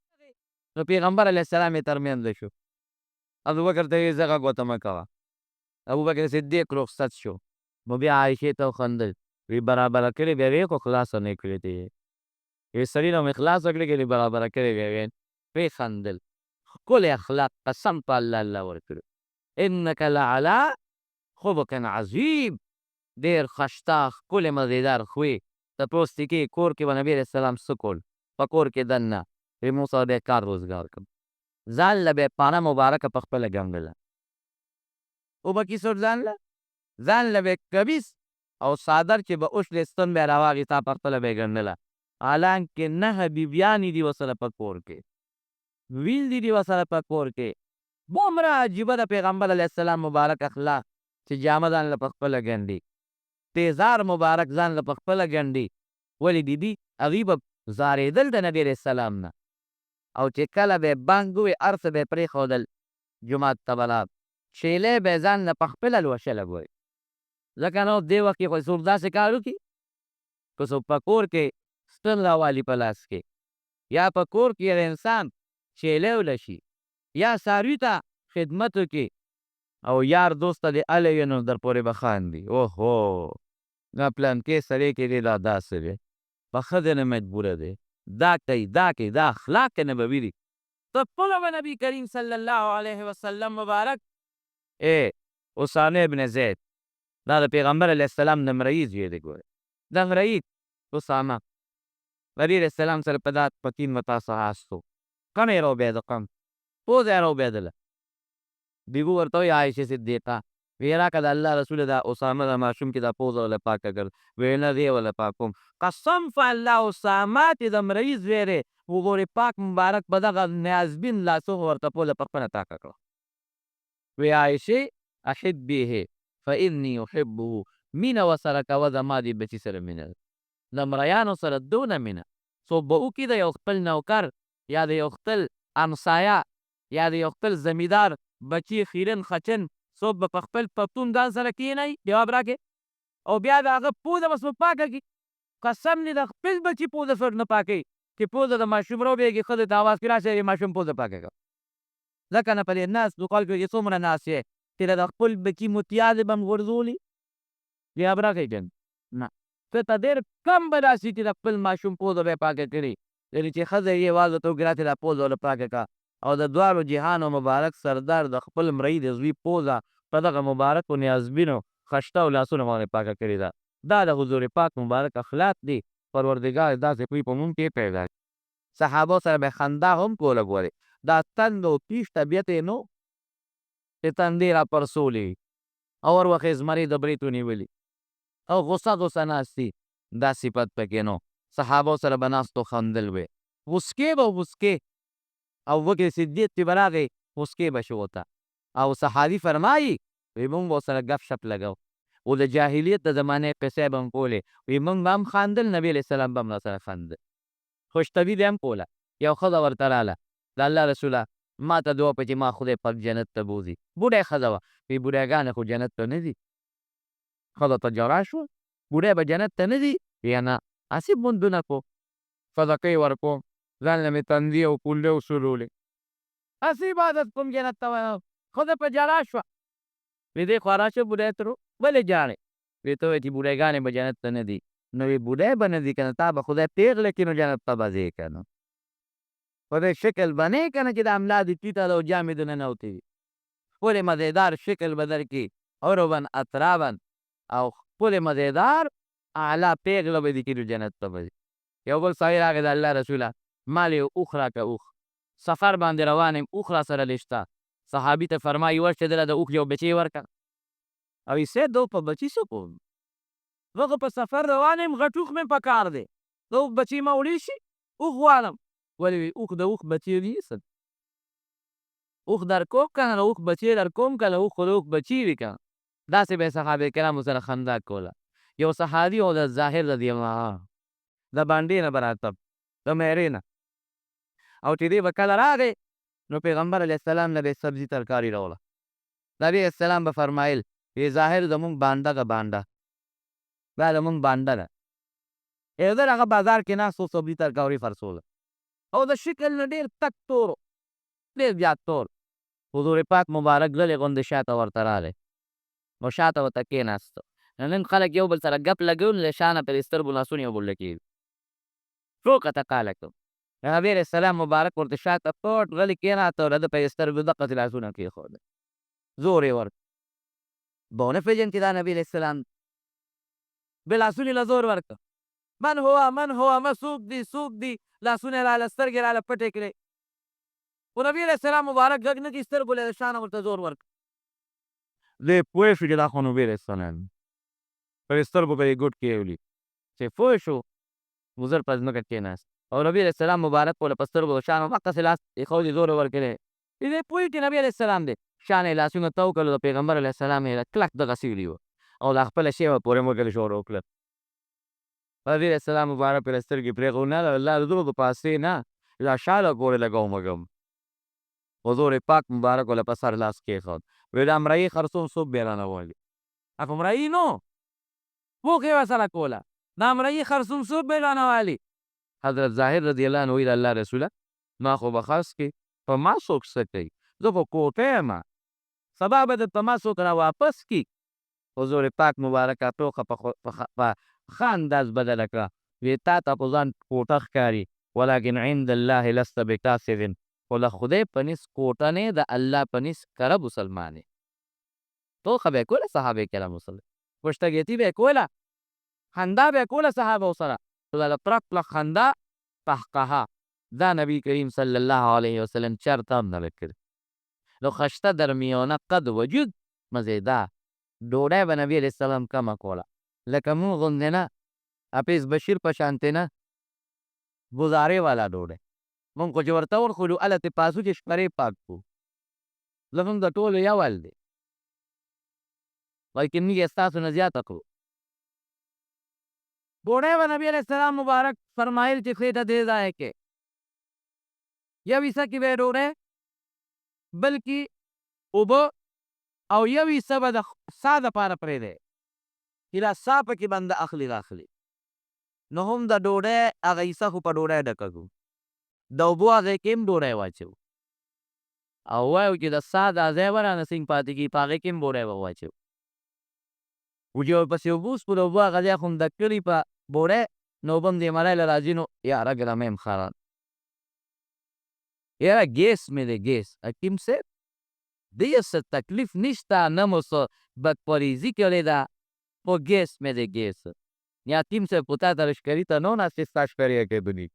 نو پیغمبر علیه السلام یې ترمنځ شو. ابوبکر ته یې زه غږ ورته مه کوه. ابوبکر صدیق رخصت شو. نو بیا عایشې ته وخندل، وی برابره کړې بیا ویې خو خلاصه نه یې کړې ته یې، وی سړي نه مې خلاصه کړې که دې برابره کړې بیا ویې ویې خندل. ښکلی اخلاق قسم په الله الله ورکړي. انک لعلی خلق عظیم، ډېر ښایسته ښکلی مزېدار خوی. تپوس ترې کېږي کور کې به نبي علیه السلام څه کول؟ په کور کې دننه وی موږ سره به یې کار روزګار کړم، ځان له به یې پانه مبارکه په خپله ګنډله. وبکي څوک ځان له؟ ځان له به یې کمیس او څادر چې به اوښلې ستن به یې راواخېسته په خپله به یې ګنډله. حالانکې 9 بیبیانې دي ورسره په کور کې، ویندې دي ورسره په کور کې. دومره عجیبه د پیغمبر علیه السلام مبارک اخلاق چې جامه ځان له په خپله ګنډي، تیزار مبارک ځان له په خپله ګنډي. ولې دي هغوی به زارېدل د نبي علیه السلام نه، او چې کله به یې بانګ ووی هر څه به یې پرېښودل، جومات ته به لاړ، شیلې به یې ځان نه په خپله لوشله ګورې. ځکه نو دې وخت کې خو څوک داسې کار وکړي که څوک په کور کې ستن راوالي په لاس کې، یا په کور کې یو انسان شیلې ولشي، یا څاروي ته خدمت وکړي او یار دوست ته دې هله وي نو در پورې به خاندي. اوهو دا پلانکې سړی کې دی دا داسې دی، په ښځې نه مجبوره دی، دا کوي دا کوي، دا اخلاق نبوي دي. ته خپله به نبي کریم صلی الله علیه وسلم مبارک اسامه ابن زید دا د پیغمبر علیه السلام نمرئي زوی دی. ګوره نمرئي اسامه نبي علیه السلام سره په دا پتین متا سهاست و، قم یې راوبیده، قم پوزه یې راوبیدله. بیبو ورته وایي عایشې صدیقه وی راکه د الله رسوله دا اسامه د ماشوم کې دا پوزه وله پاکه کړ. وی نه دی وله پاکوم. قسم په الله اسامه چې د مرئي زوی دی وګورې پاک مبارک په دغه نیازبین لاسو ورته پوزه په خپله پاکه کړه. وی عایشې احبیه فاني احبه، مینه ورسره کوه زما دې بچي سره مینه ده. د مریانو سره دونه مینه څوک به وکړي د یو خپل نوکر یا د یو خپل همسایه یا د یو خپل زمیندار بچي خیرن خچن څوک به په خپل پتون ځان سره کښېنوي جواب راکړې او بیا د هغه پوزه به څوک پاکه کړي؟ قسم دې د خپل بچي پوزه څوک نه پاکوي چې پوزه د ماشوم راوبېږي ښځې ته اواز کړي راشه یې ماشوم پوزه پاکه کړه. ځکه نه په دې ناستو خلکو کې څومره ناست یې چې د خپل بچي متیازې به هم غورځولي؟ جواب راکړئ که نه؟ که ته ډېر کم به داسې چې د خپل ماشوم پوزه به یې پاکه کړي یعنې چې ښځه یې یوازې ته وکړي راتې دا پوزه ورله پاکه کړه او د دواړو جهانو مبارک سردار د خپل مرۍ د زوی پوزه په دغه مبارکو نیازبینو خشته او لاسونو باندې پاکه کړې ده دا د حضور پاک مبارک اخلاق دي پروردګار داسې کوي په مونږ کې پیدا صحابو سره به خندا هم کوله ګورې دا تند او تیش طبیعت یې نو چې تندې را پرسولې او هر وخت یې زمرې د برېتو نیولي او غصه ناستي دا صفت پکې نو صحابو سره به ناستو خندل وې مسکې به مسکې او بکر صدیق چې به راغی مسکې به شو ورته او صحابي فرمایي وایي مونږ به ورسره ګپ شپ لګو او د جاهلیت د زمانې قصې به هم کولې وایي مونږ به هم خندل نبي علیه السلام به هم راسره خندل خوشطبي به هم کوله یو ښځه ورته راله د الله رسوله ما ته دعا په چې ما خدای پاک جنت ته بوځي بوډۍ ښځه وه وایي بوډیګانې خو جنت ته نه ځي ښځه ته جوړه شوه بوډۍ به جنت ته نه ځي یا نه هسې مونځونه کوم صدقې ورکوم ځان له مې تندي او کولې وسولولې هسې عبادت کوم جنت ته وایم ښځه په ژړا شوه وایي دی خوا راشه بوډۍ تر ولې ژاړې وایي ته وایې چې بوډیګانې به جنت ته نه ځي نو وایي بوډۍ به نه ځي که نه تا به خدای پېغله کړي نو جنت ته به ځې که نه خدای شکل به نه یې که نه چې د املا دې ټیټه ده او جامې د ننوتې وي ښکلې مزېدار شکل به درکړي عربن اطرابن او ښکلې مزېدار اعلی پېغله به دې کړي نو جنت ته به ځي یو بل سړی راغی د الله رسوله مال یې اوښ راکړه اوښ سفر باندې روان یم اوښ را سره لږ شته صحابي ته فرمایي ورشه دله د اوښ یو بچی ورکړه او یې سید دو په بچي څه کوم زه خو په سفر روان یم غټ اوښ مې په کار دی د اوښ بچي ما وړی شي اوښ غواړم ولې وایي اوښ د اوښ بچي نیسم اوښ در کوم که نه د اوښ بچی در کوم که نه اوښ خو د اوښ بچي وي که داسې به یې صحابه کرامو سره خندا کوله یو صحابي و د ظاهر رضی الله عنه د بانډې نه به راته د میرې نه او چې دی به کله راغی نو پیغمبر علیه السلام نه به یې سبزي ترکاري راوړه نبي علیه السلام به فرمایل وی ظاهر زمونږ بانډه ده بانډه دا زمونږ بانډه ده یو ځل هغه بازار کې ناست و سبزي ترکاري خرڅوله او د شکل نه ډېر تک تور ډېر زیات تور حضور پاک مبارک غلی غوندې شاته ورته راغی نو شاته ورته کېناسته نن خلک یو بل سره ګپ لګوي نو له شا نه پرې سترګو لاسونه یو بل کېږي څو کته قاله کوم نبي علیه السلام مبارک ورته شاته پټ غلی کېناسته او د په یې سترګو دقسې لاسونه کېښودل زور یې ورکړ به ونه پېژند چې دا نبي علیه السلام بلاسونې له زور ورکړه من هو ما څوک دي لاسونه یې راله سترګې راله پټې کړې خو نبي علیه السلام مبارک غږ نه کړي سترګو له شا نه ورته زور ورکړه دی پوه شو چې دا خو نبي علیه السلام پر یې سترګو به یې ګوټ کېولي چې پوه شو نو زر په ځمکه کېناست او نبي علیه السلام مبارک په له په سترګو د شا نه دقسې لاس ایښودي زور یې ورکړی دی پوه چې نبي علیه السلام دی شا نه یې لاسونه تاو کړل د پیغمبر علیه السلام یې کلک دغه سیولي وه او دا خپله شیوه پورې مګل شروع کړل نبي علیه السلام مبارک پرې سترګې پرېښود نه الله د دغو پاسې نه دا شاله پورې لګوم مګم حضور پاک مبارک له په سر لاس کېښود وایي دا مرایي خرڅوم څوک بې رانه والي په مرایي نو پوښ یې ورسره کوله دا مرایي خرڅوم څوک بې رانه والي حضرت ظاهر رضی الله عنه وایي د الله رسوله ما خو به خرڅ کړي په ما څوک څه کوي زه خو کوټه یم سبا به درته ما څوک را واپس کړي حضور پاک مبارکه ټوکه په ښه انداز بدله کړه وایي تا ته خو ځان کوټه ښکاري ولکن عند الله لست بکاسر خو له خدای په نس کوټه نه د الله په نس کره مسلمان یې ټوکه به یې کوله صحابه کرامو سره خوشتګیتي به یې کوله خندا به یې کوله صحابو سره خو د پرک پلک خندا قهقها دا نبی کریم صلی الله علیه وسلم چرته هم نه ده کړې نو خشته در میانه قد وجود مزېدار ډوډۍ به نبي علیه السلام کمه کوله لکه مونږ غوندې نه حافظ بشیر په شانتې نه ګزارې والا ډوډۍ مونږ خو چې ورته ورخورو هلته پاسو چې شپرې پاک کړو زمونږ د ټولو یو حل دی لیکن موږ یې ستاسو نه زیاته کړو ډوډۍ به نبي علیه السلام مبارک فرمایل چې خېټه دې ځای کې یو حصه کې به یې ډوډۍ بل کې اوبه او یو حصه به د سا دپاره پرېږدی چې دا سا پکې بنده اخلي راخلي نو هم د ډوډۍ هغه حصه خو په ډوډۍ ډکه کړو د اوبو هغې کې هم ډوډۍ واچوو او وایو چې د سا دا ځای به رانه سینګ پاتې کېږي په هغې کې هم ډوډۍ به واچوو و چې ورپسې اوبه وڅښو د اوبو هغه ځای خو د کلي په بوړی نو اوبه هم دې مړی له راځي نو یاره ګرمۍ یم خراب. یاره ګیس مې دی ګیس. حکیم صاحب دې څه تکلیف نشته نه مو څه بدپریزي کړې ده خو ګیس مې دی ګیس. حکیم صاحب خو تا ته لښکري ته نه و ناست چې ستا ښکرې یې کېدلي.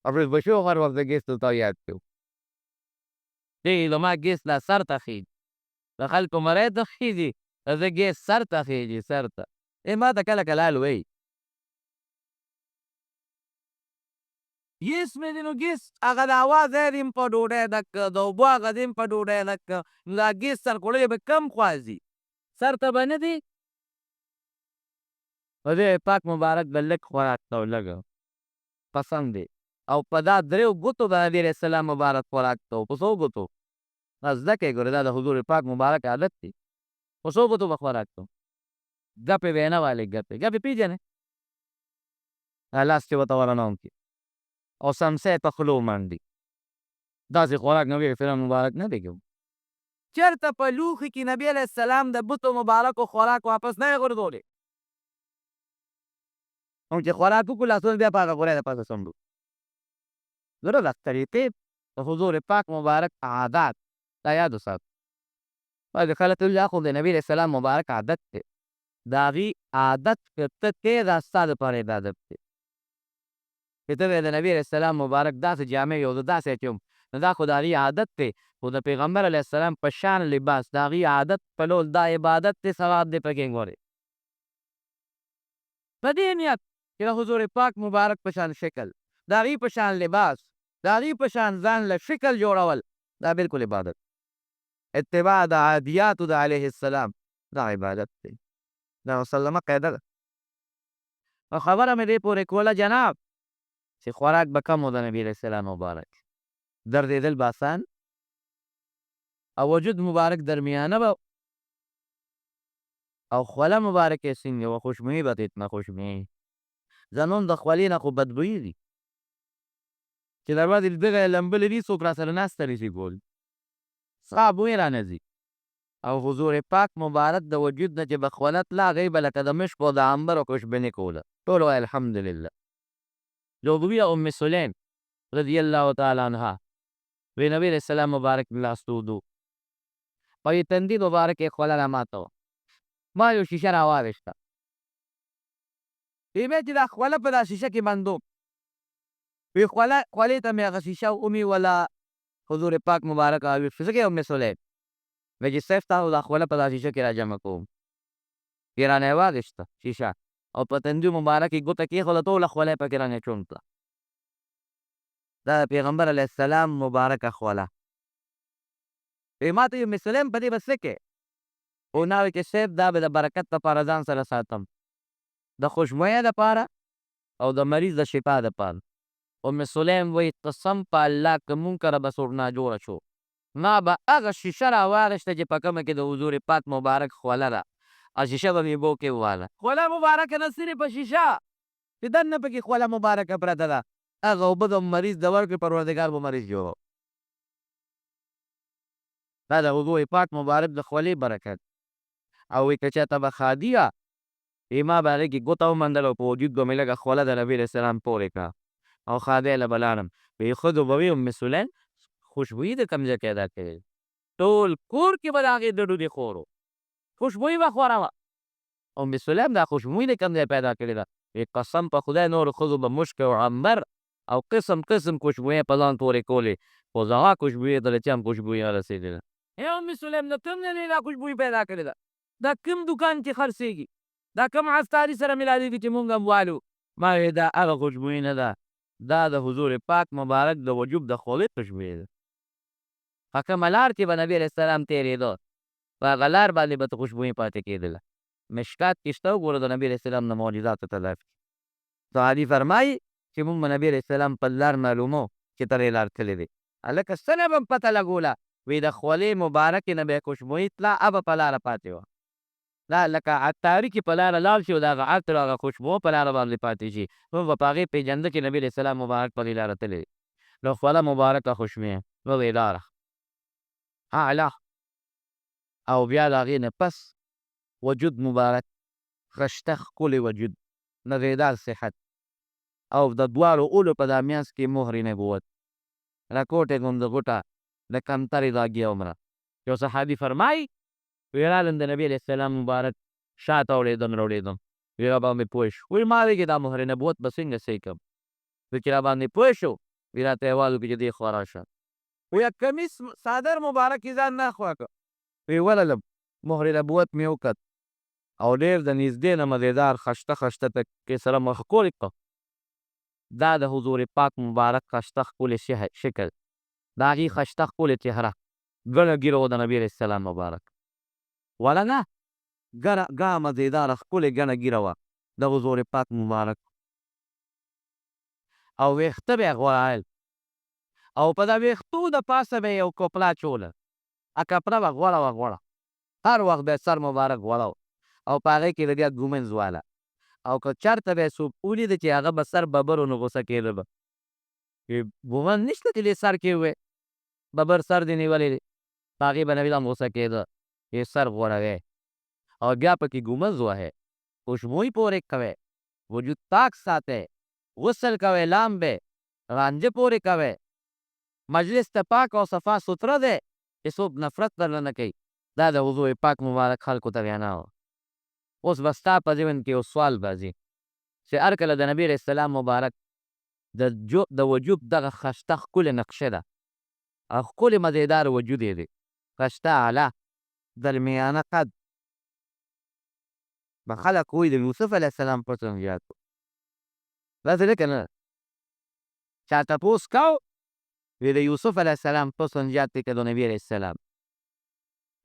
افروز بشو هر وخت د ګیس تا یاد کړو. دی له ما ګیس لا سر ته خېږي. د خلکو مری ته خېږي زه ګیس سر ته خېږي سر ته. ما ته کله کله حال وایي ګیس مې دی نو ګیس هغه د هوا ځای دی هم په ډوډۍ ډک که د اوبو هغه دی هم په ډوډۍ ډک که نو دا ګیس سر خوړلی به کم خوا ځي سر ته به نه دی. خدای پاک مبارک د لږ خوراک ته لږ پسند دی او په دا دریو ګوتو د نبي علیه السلام مبارک خوراک ته په څو ګوتو دا زده کړئ ګورې دا د حضور پاک مبارک عادت دی په څو ګوتو به خوراک ته ګپې به یې نه والې ګپې ګپې پېژنې لاس چې ورته ورنوم کړي او سمڅۍ په خولو منډي داسې خوراک نبي علیه السلام مبارک نه دی کوي. چېرته په لوښي کې نبي علیه السلام د بوتو مبارکو خوراک واپس نه یې غورځولی او چې خوراک وکړو لاسونه بیا په هغه غوری د پاسه څنډو. زړه د طریقې د حضور پاک مبارک عادات دا یاد وساتو. بعضې خلک وایي دا خو د نبي علیه السلام مبارک عادت دی د هغې عادت که ته کوې دا ستا دپاره عبادت دی چې ته به د نبي علیه السلام مبارک داسې جامې یو زه داسې اچوم نو دا خو د هغې عادت دی خو د پیغمبر علیه السلام په شان لباس د هغې عادت پلول دا عبادت دی ثواب دی پکې ګورې په دې نیت چې د حضور پاک مبارک په شان شکل د هغې په شان لباس د هغې په شان ځان له شکل جوړول دا بالکل عبادت اتباع د عادیاتو د علیه السلام دا عبادت دی دا مسلمه قاعده ده. خبره مې دې پورې کوله جناب چې خوراک به کم و د نبي علیه السلام مبارک دردېدل به آسان او وجود مبارک درمیانه به او خوله مبارک یې څنګه وه خوشبویي به اتنا خوشبویي زنون د خولې نه خو بدبویي دي چې در باندې دغه یې لمبلې دي څوک را سره ناسته نشي کول څخه بوی رانه ځي او حضور پاک مبارک د وجود نه چې به خوله تله هغې به لکه د مشکو د عنبرو خوشبیني کوله ټول وایي الحمدلله. جوبویه ام سلیم رضی الله تعالی عنها وی نبی علیه السلام مبارک لاس تودو په یې تندي مبارک یې خوله راماته وه ما یو شیشه راواویسته وی بیا چې دا خوله په دا شیشه کې بندوم وی خولې ته مې هغه شیشه ونیوله حضور پاک مبارک راویښ شو څه کوې ام سلیم وی چې صیب تا دا خوله په دا شیشه کې راجمع کوم یې رانه یې واخېسته شیشه او په تندي مبارک یې ګوته کېښوده ټوله خوله یې پکې رانه چونډ کړه دا د پیغمبر علیه السلام مبارکه خوله وی ما ته ام سلیم په دې به څه کوې او نه وی چې صیب دا به د برکت دپاره ځان سره ساتم د خوشبویۍ دپاره او د مریض د شفا دپاره. ام سلیم وی قسم په الله که مونږ کره به څوک ناجوړه شو ما به هغه شیشه راواخېسته چې په کومه کې د حضور پاک مبارک خوله ده او شیشه به مې اوبو کې وواله خوله مبارکه نه صرف په شیشه چې دننه پکې خوله مبارکه پرته ده هغه اوبه د مریض د ورکړې پروردګار به مریض جوړو. دا د حضور پاک مبارک د خولې برکت او وی که چاته به خادي وه ما به هغې کې ګوته ومندله او په وجود به مې لږه خوله د نبي علیه السلام پورې کړه او خادی له به لاړم وی ښځو به وي ام سلیم خوشبویي د کوم ځای پیدا کړې ټول کور کې به د هغې ډډو دې خور و خوشبویي به خوره وه ام سلیم دا خوشبویي د کوم ځای پیدا کړې ده وی قسم په خدای نورو ښځو به مشک او عنبر او قسم قسم خوشبویۍ په ځان پورې کولې خو زما خوشبویۍ ته د چا هم خوشبویي نه رسېدله. ام سلیم د کوم ځای دا خوشبویي پیدا کړې ده دا کوم دوکان کې خرڅېږي دا کوم عطاري سره ملاوېږي چې مونږ هم والو ما وی دا هغه خوشبویي نه ده دا د حضور پاک مبارک د وجود د خولې خوشبویي ده. په کومه لار چې به نبي علیه السلام تېرېده په هغه لار باندې به ته خوشبویي پاتې کېدله. مشکات کې شته وګوره د نبي علیه السلام د معجزاتو تلاف کې صحابي فرمایي چې مونږ به نبي علیه السلام په لار معلومو چې ترې لار تللی دی هلکه څه نه به م پته لګوله وی د خولې مبارکې نه به یې خوشبویي تله هغه په لاره پاتې وه دا لکه عطاري کې په لاره لاړ شي او د هغه عطر هغه خوشبو په لاره باندې پاتې شي نو به په هغې پېژنده چې نبي علیه السلام مبارک په دې لاره تللی دی نو خوله مبارکه خوشبویه ووی لاره اعلی او بیا د هغې نه پس وجود مبارک، خشته ښکلی وجود، نغېدار صحت او د دواړو اولو په درمیانځ کې مهر نبوت، راکوټې غوندې غوټه د کمترې داګې عمره. یو صحابي فرمایي وی رالم د نبي علیه السلام مبارک شاته راوړېدم وی راباندې پوه شو وی ما ویلې دا مهر نبوت به څنګه صحیح کړم وی چې راباندې پوه شو وی راته یې احوال وکړي چې دې خوا راشه وی کمیس صادر مبارک یې ځان نه خوا کړ وی وللم مهر نبوت مې وکت او ډېر د نږدې نه مزېدار خشته خشته کې سره مخ ښکلې کړ. دا د حضور پاک مبارک خشته ښکلې شکل د هغې خشته ښکلې چهره ګڼه ږیره وه د نبي علیه السلام مبارک وله نه ګڼه مزېداره ښکلې ګڼه ږیره وه د حضور پاک مبارک او ویښته به یې غوړایل او په دا ویښتو د پاسه به یې یو کپړه اچوله کپړه به غوړه وه غوړه هر وخت به یې سر مبارک غوړه و او په هغې کې د بیا ګومنځ واله او که چېرته به یې څوک ولیده چې هغه به سر ببرو نو غوسه کېده به ګومنځ نشته چې دې سر کې ووی ببر سر دې نیولی دی په هغې به نبي هم غوسه کېده یې سر غوړوی او بیا پکې ګومنځ وهی خوشبویي پورې کوی وجود پاک ساتئ غسل کوئ لامبئ رانجه پورې کوئ مجلس ته پاک او صفا سوتره دی چې څوک نفرت درله نه کوي. دا د حضور پاک مبارک خلکو ته وینا وه. اوس به ستا په ذهن کې یو سوال راځي چې هر کله د نبي علیه السلام مبارک د وجود دغه خشته ښکلې نقشه ده او ښکلې مزېدار وجود یې دی خشته اعلی درمیانه قد به خلک وایي د یوسف علیه السلام حسن زیات و داسې نه که نه چا تپوس کو وی د یوسف علیه السلام حسن زیات دی که د نبي علیه السلام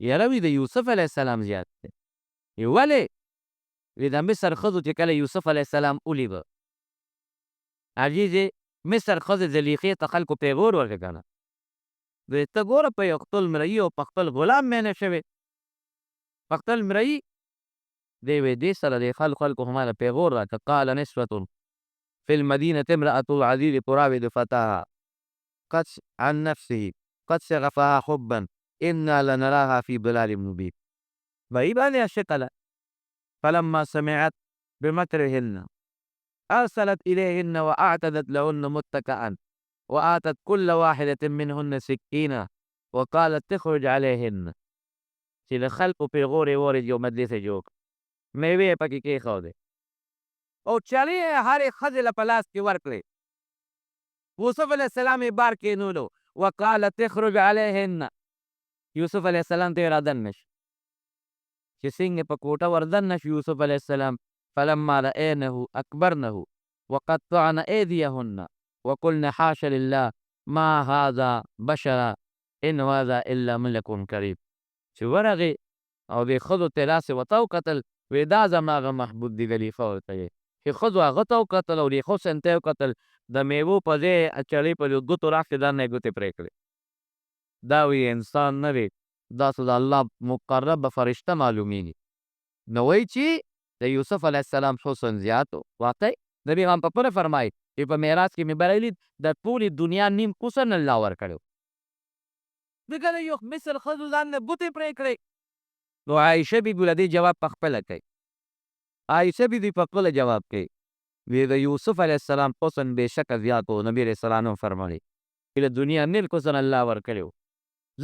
یاره وی د یوسف علیه السلام زیات دی ولې وی د مصر ښځو چې کله یوسف علیه السلام ولیده عزیزې مصر ښځې زلیخې ته خلکو پیغور ورکړه که نه وی ته ګوره په یو خپل مرئي او په خپل غلام مینه شوې په خپل مرئي دی وی دې سره د خلکو هماله پیغور راکړه قال نسوة في المدينة امرأة العزيز تراود فتاها قد عن نفسه قد شغفها حبا إنا لنراها في ضلال مبين. وی باندې عاشقه ده فلما سمعت بمكرهن أرسلت إليهن وأعتدت لهن متكئا وآتت كل واحدة منهن سكينا وقالت تخرج عليهن چې د خلکو پیغور یې واورېد یو مجلس یې جوړ کړ میوې یې پکې کېښودې او چلې یې هرې ښځې له په لاس کې ورکړې یوسف علیه السلام یې بار کېنولو وقالت تخرج عليهن یوسف علیه السلام ته یې رادننه شو چې څنګه په کوټه وردننه شو یوسف علیه السلام فلما رأینه اکبرنه وقطعن أیدیهن وقلن حاش لله ما هذا بشرا ان هذا الا ملک کریم چې ورغې او دې ښځو ته یې داسې ورته وکتل وی دا زما هغه محبوب دی زلیخا ورته یې چې ښځو هغه ته وکتل او دې حسن ته یې وکتل د میوو په ځای یې چړې په دې ګوتو راکړې دا نه یې ګوتې پرې کړې دا وی انسان نه دی دا خو د الله مقربه فرشته معلومیږي نو وایي چې د یوسف علیه السلام حسن زیات و واقع نبي هم په پوره فرمایي چې په معراج کې مې بری لید د ټولې دنیا نیم حسن الله ورکړی دګه د یو مصر ښځو ځان نه ګوتې پرې کړې نو عایشه بیبي له دې جواب په خپله کوي عایشه بیبي په خپله جواب کوي وی د یوسف علیه السلام حسن بېشکه زیات و نبي علیه السلام هم فرمایي چې له دنیا نیل حسن الله ورکړی و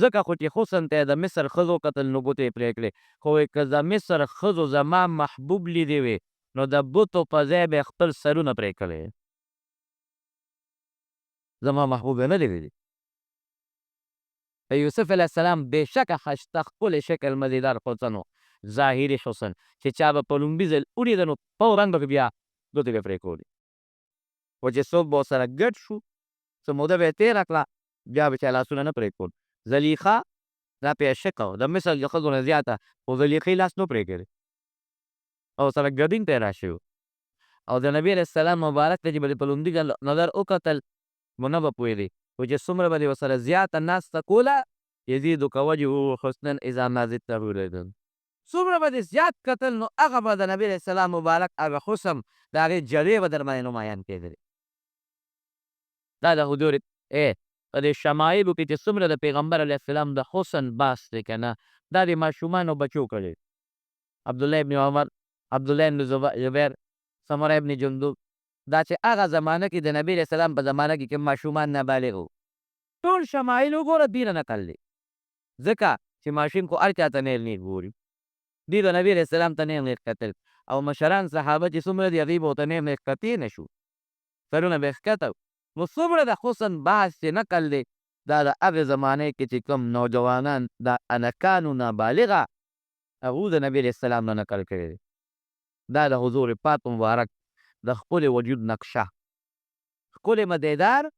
ځکه خو چې حسن ته یې د مصر ښځو کتل نو ګوتې یې پرې کړې خو که د مصر ښځو زما محبوب لیدې وې نو د بوتو په ځای به یې خپل سرونه پرې کړی زما محبوب یې نه دی لیدی یوسف علیه السلام بېشکه ښایسته ښکلی شکل مزېدار حسن و ظاهري حسن چې چا به په لومړي ځل ولیده نو فوراً به بیا ګوتې به یې پرې کولې خو چې څوک به ورسره ګډ شو څه موده به یې تېره کړه بیا به چا لاسونه نه پرې کول زلیخا دا پې عاشقه وه د مصر د ښځو نه زیاته خو زلیخې لاس نه پرې کړی او سره ګډون ته یې راشوي او د نبي علیه السلام مبارک ته چې به دې په لومړي ځل نظر وکتل نو نه به پوهېدې خو چې څومره به دې ورسره زیاته ناسته کوله یزیدک وجهه حسنا اذا ما زدته ردا څومره به دې زیات کتل نو هغه به د نبي علیه السلام مبارک هغه حسن د هغې جلوې به در باندې نمایان کېدلې دا د حضور په دې شمایلو کې چې څومره د پیغمبر علیه السلام د حسن بحث دی که نه دا د ماشومانو بچو کړی عبدالله ابن عمر، عبدالله ابن زبیر، سمره ابن جندب، دا چې هغه زمانه کې د نبي علیه السلام په زمانه کې کوم ماشومان نابالغ وو، ټول شمایل وګوره دې نه نقل دی. ځکه چې ماشوم خو هر چا ته نیغ نیغ ګوري، دوی د نبي علیه السلام ته نیغ نیغ کتل، او مشران صحابه چې څومره دي هغوی به ورته نیغ نیغ کتې نه شو، سرونه به یې ښکته وو. نو څومره د حسن بحث چې نقل دی دا د هغې زمانې کې چې کوم نوجوانان د انکانو نابالغه هغو د نبي علیه السلام نه نقل کړی دی. دا د حضور پاک مبارک د ښکلې وجود نقشه، ښکلې مدیدار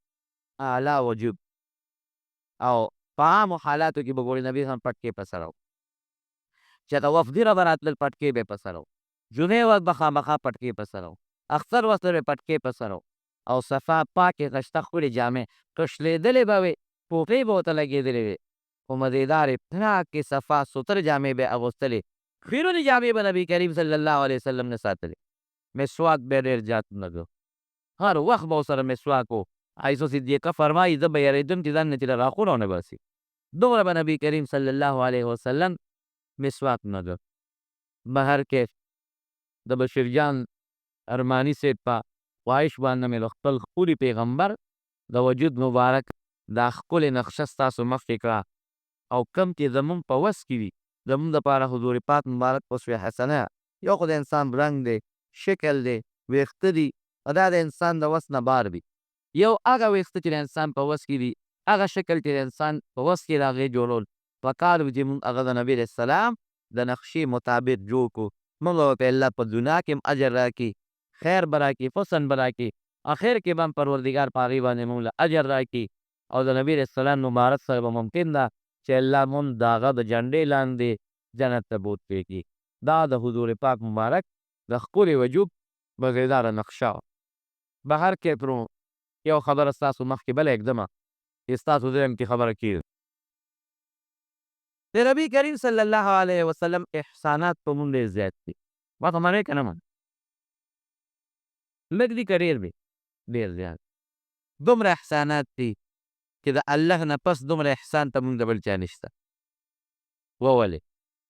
اعلی وجود، او په عامو حالاتو کې به ګورې نبي هم پټکې په سره و، چې هغه وفدي را به راتلل پټکې به یې په سره و، جمعې وخت به خامخا پټکې په سره و، اختر وخت به یې پټکې په سره و، او صفا پاکې ښایسته ښکلې جامې کشلېدلې به وې، ټوپې به ورته لګېدلې وې، خو مدیدارې پاکې صفا سوترې جامې به یې اغوستلې، خیرونې جامې به نبي کریم صلی الله علیه وسلم نه ساتلې. مسواک به یې ډېر زیات لګو، هر وخت به ورسره مسواک و. عایشه صدیقه فرمایي زه به یېرېدم چې ځان نه چې له غاښونه ونه باسي، دومره به نبي کریم صلی الله علیه وسلم مسواک نګه. بهر کې د بشیر جان ارماني صاحب په خواهش باندې مې د خپل ښکلي پیغمبر د وجود مبارک دا ښکلې نقشه ستاسو مخکې کړه، او کوم چې زمونږ په وس کې وي زمونږ دپاره حضور پاک مبارک اسوه حسنه. یو خو د انسان رنګ دی، شکل دی، ویښته دي، دا د انسان د وس نه بار وي. یو هغه ویښته چې د انسان په وس کې دي، هغه شکل چې د انسان په وس کې د هغې جوړول پکار وي چې مونږ هغه د نبي علیه السلام د نقشې مطابق جوړ کړو. مونږ به په الله په دنیا کې هم اجر راکړي، خیر به راکړي، حسن به راکړي، اخر کې به هم پروردګار په هغې باندې مونږ له اجر راکړي، او د نبي علیه السلام مبارک سره به ممکن ده چې الله مونږ د هغه د جنډې لاندې جنت ته بوتلی کړي. دا د حضور پاک مبارک د ښکلې وجود مزېداره نقشه وه. بهر کې ترو یو خبره ستاسو مخکې بله ږدمه چې ستاسو ذهن کې خبره کېږي. د نبي کریم صلی الله علیه وسلم احسانات په مونږ ډېر زیات دي. ما ته منئ که نه منئ؟ لږ دي که ډېر دي؟ ډېر زیات. دومره احسانات دي چې د الله نه پس دومره احسان ته مونږ د بل چا نشته. وولې؟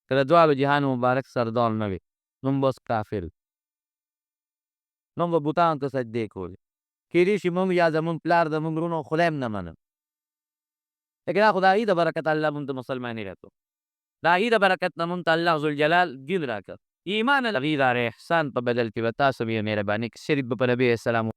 که د دواړو جهانو مبارک سردار نه وي نو موږ به اوس کافر وو، نو موږ به بوتانو ته سجدې کولې، کیدای شي مونږ یا زمونږ پلار زمونږ وروڼو خدای هم نه منل، لیکن دا خو د هغې د برکت الله مونږ ته مسلماني راکړو، د هغې د برکت نه مونږ ته الله ذوالجلال دین راکړ، ایمان هغې د احسان په بدل کې به تاسو به یې مهرباني صرف به په نبي السلام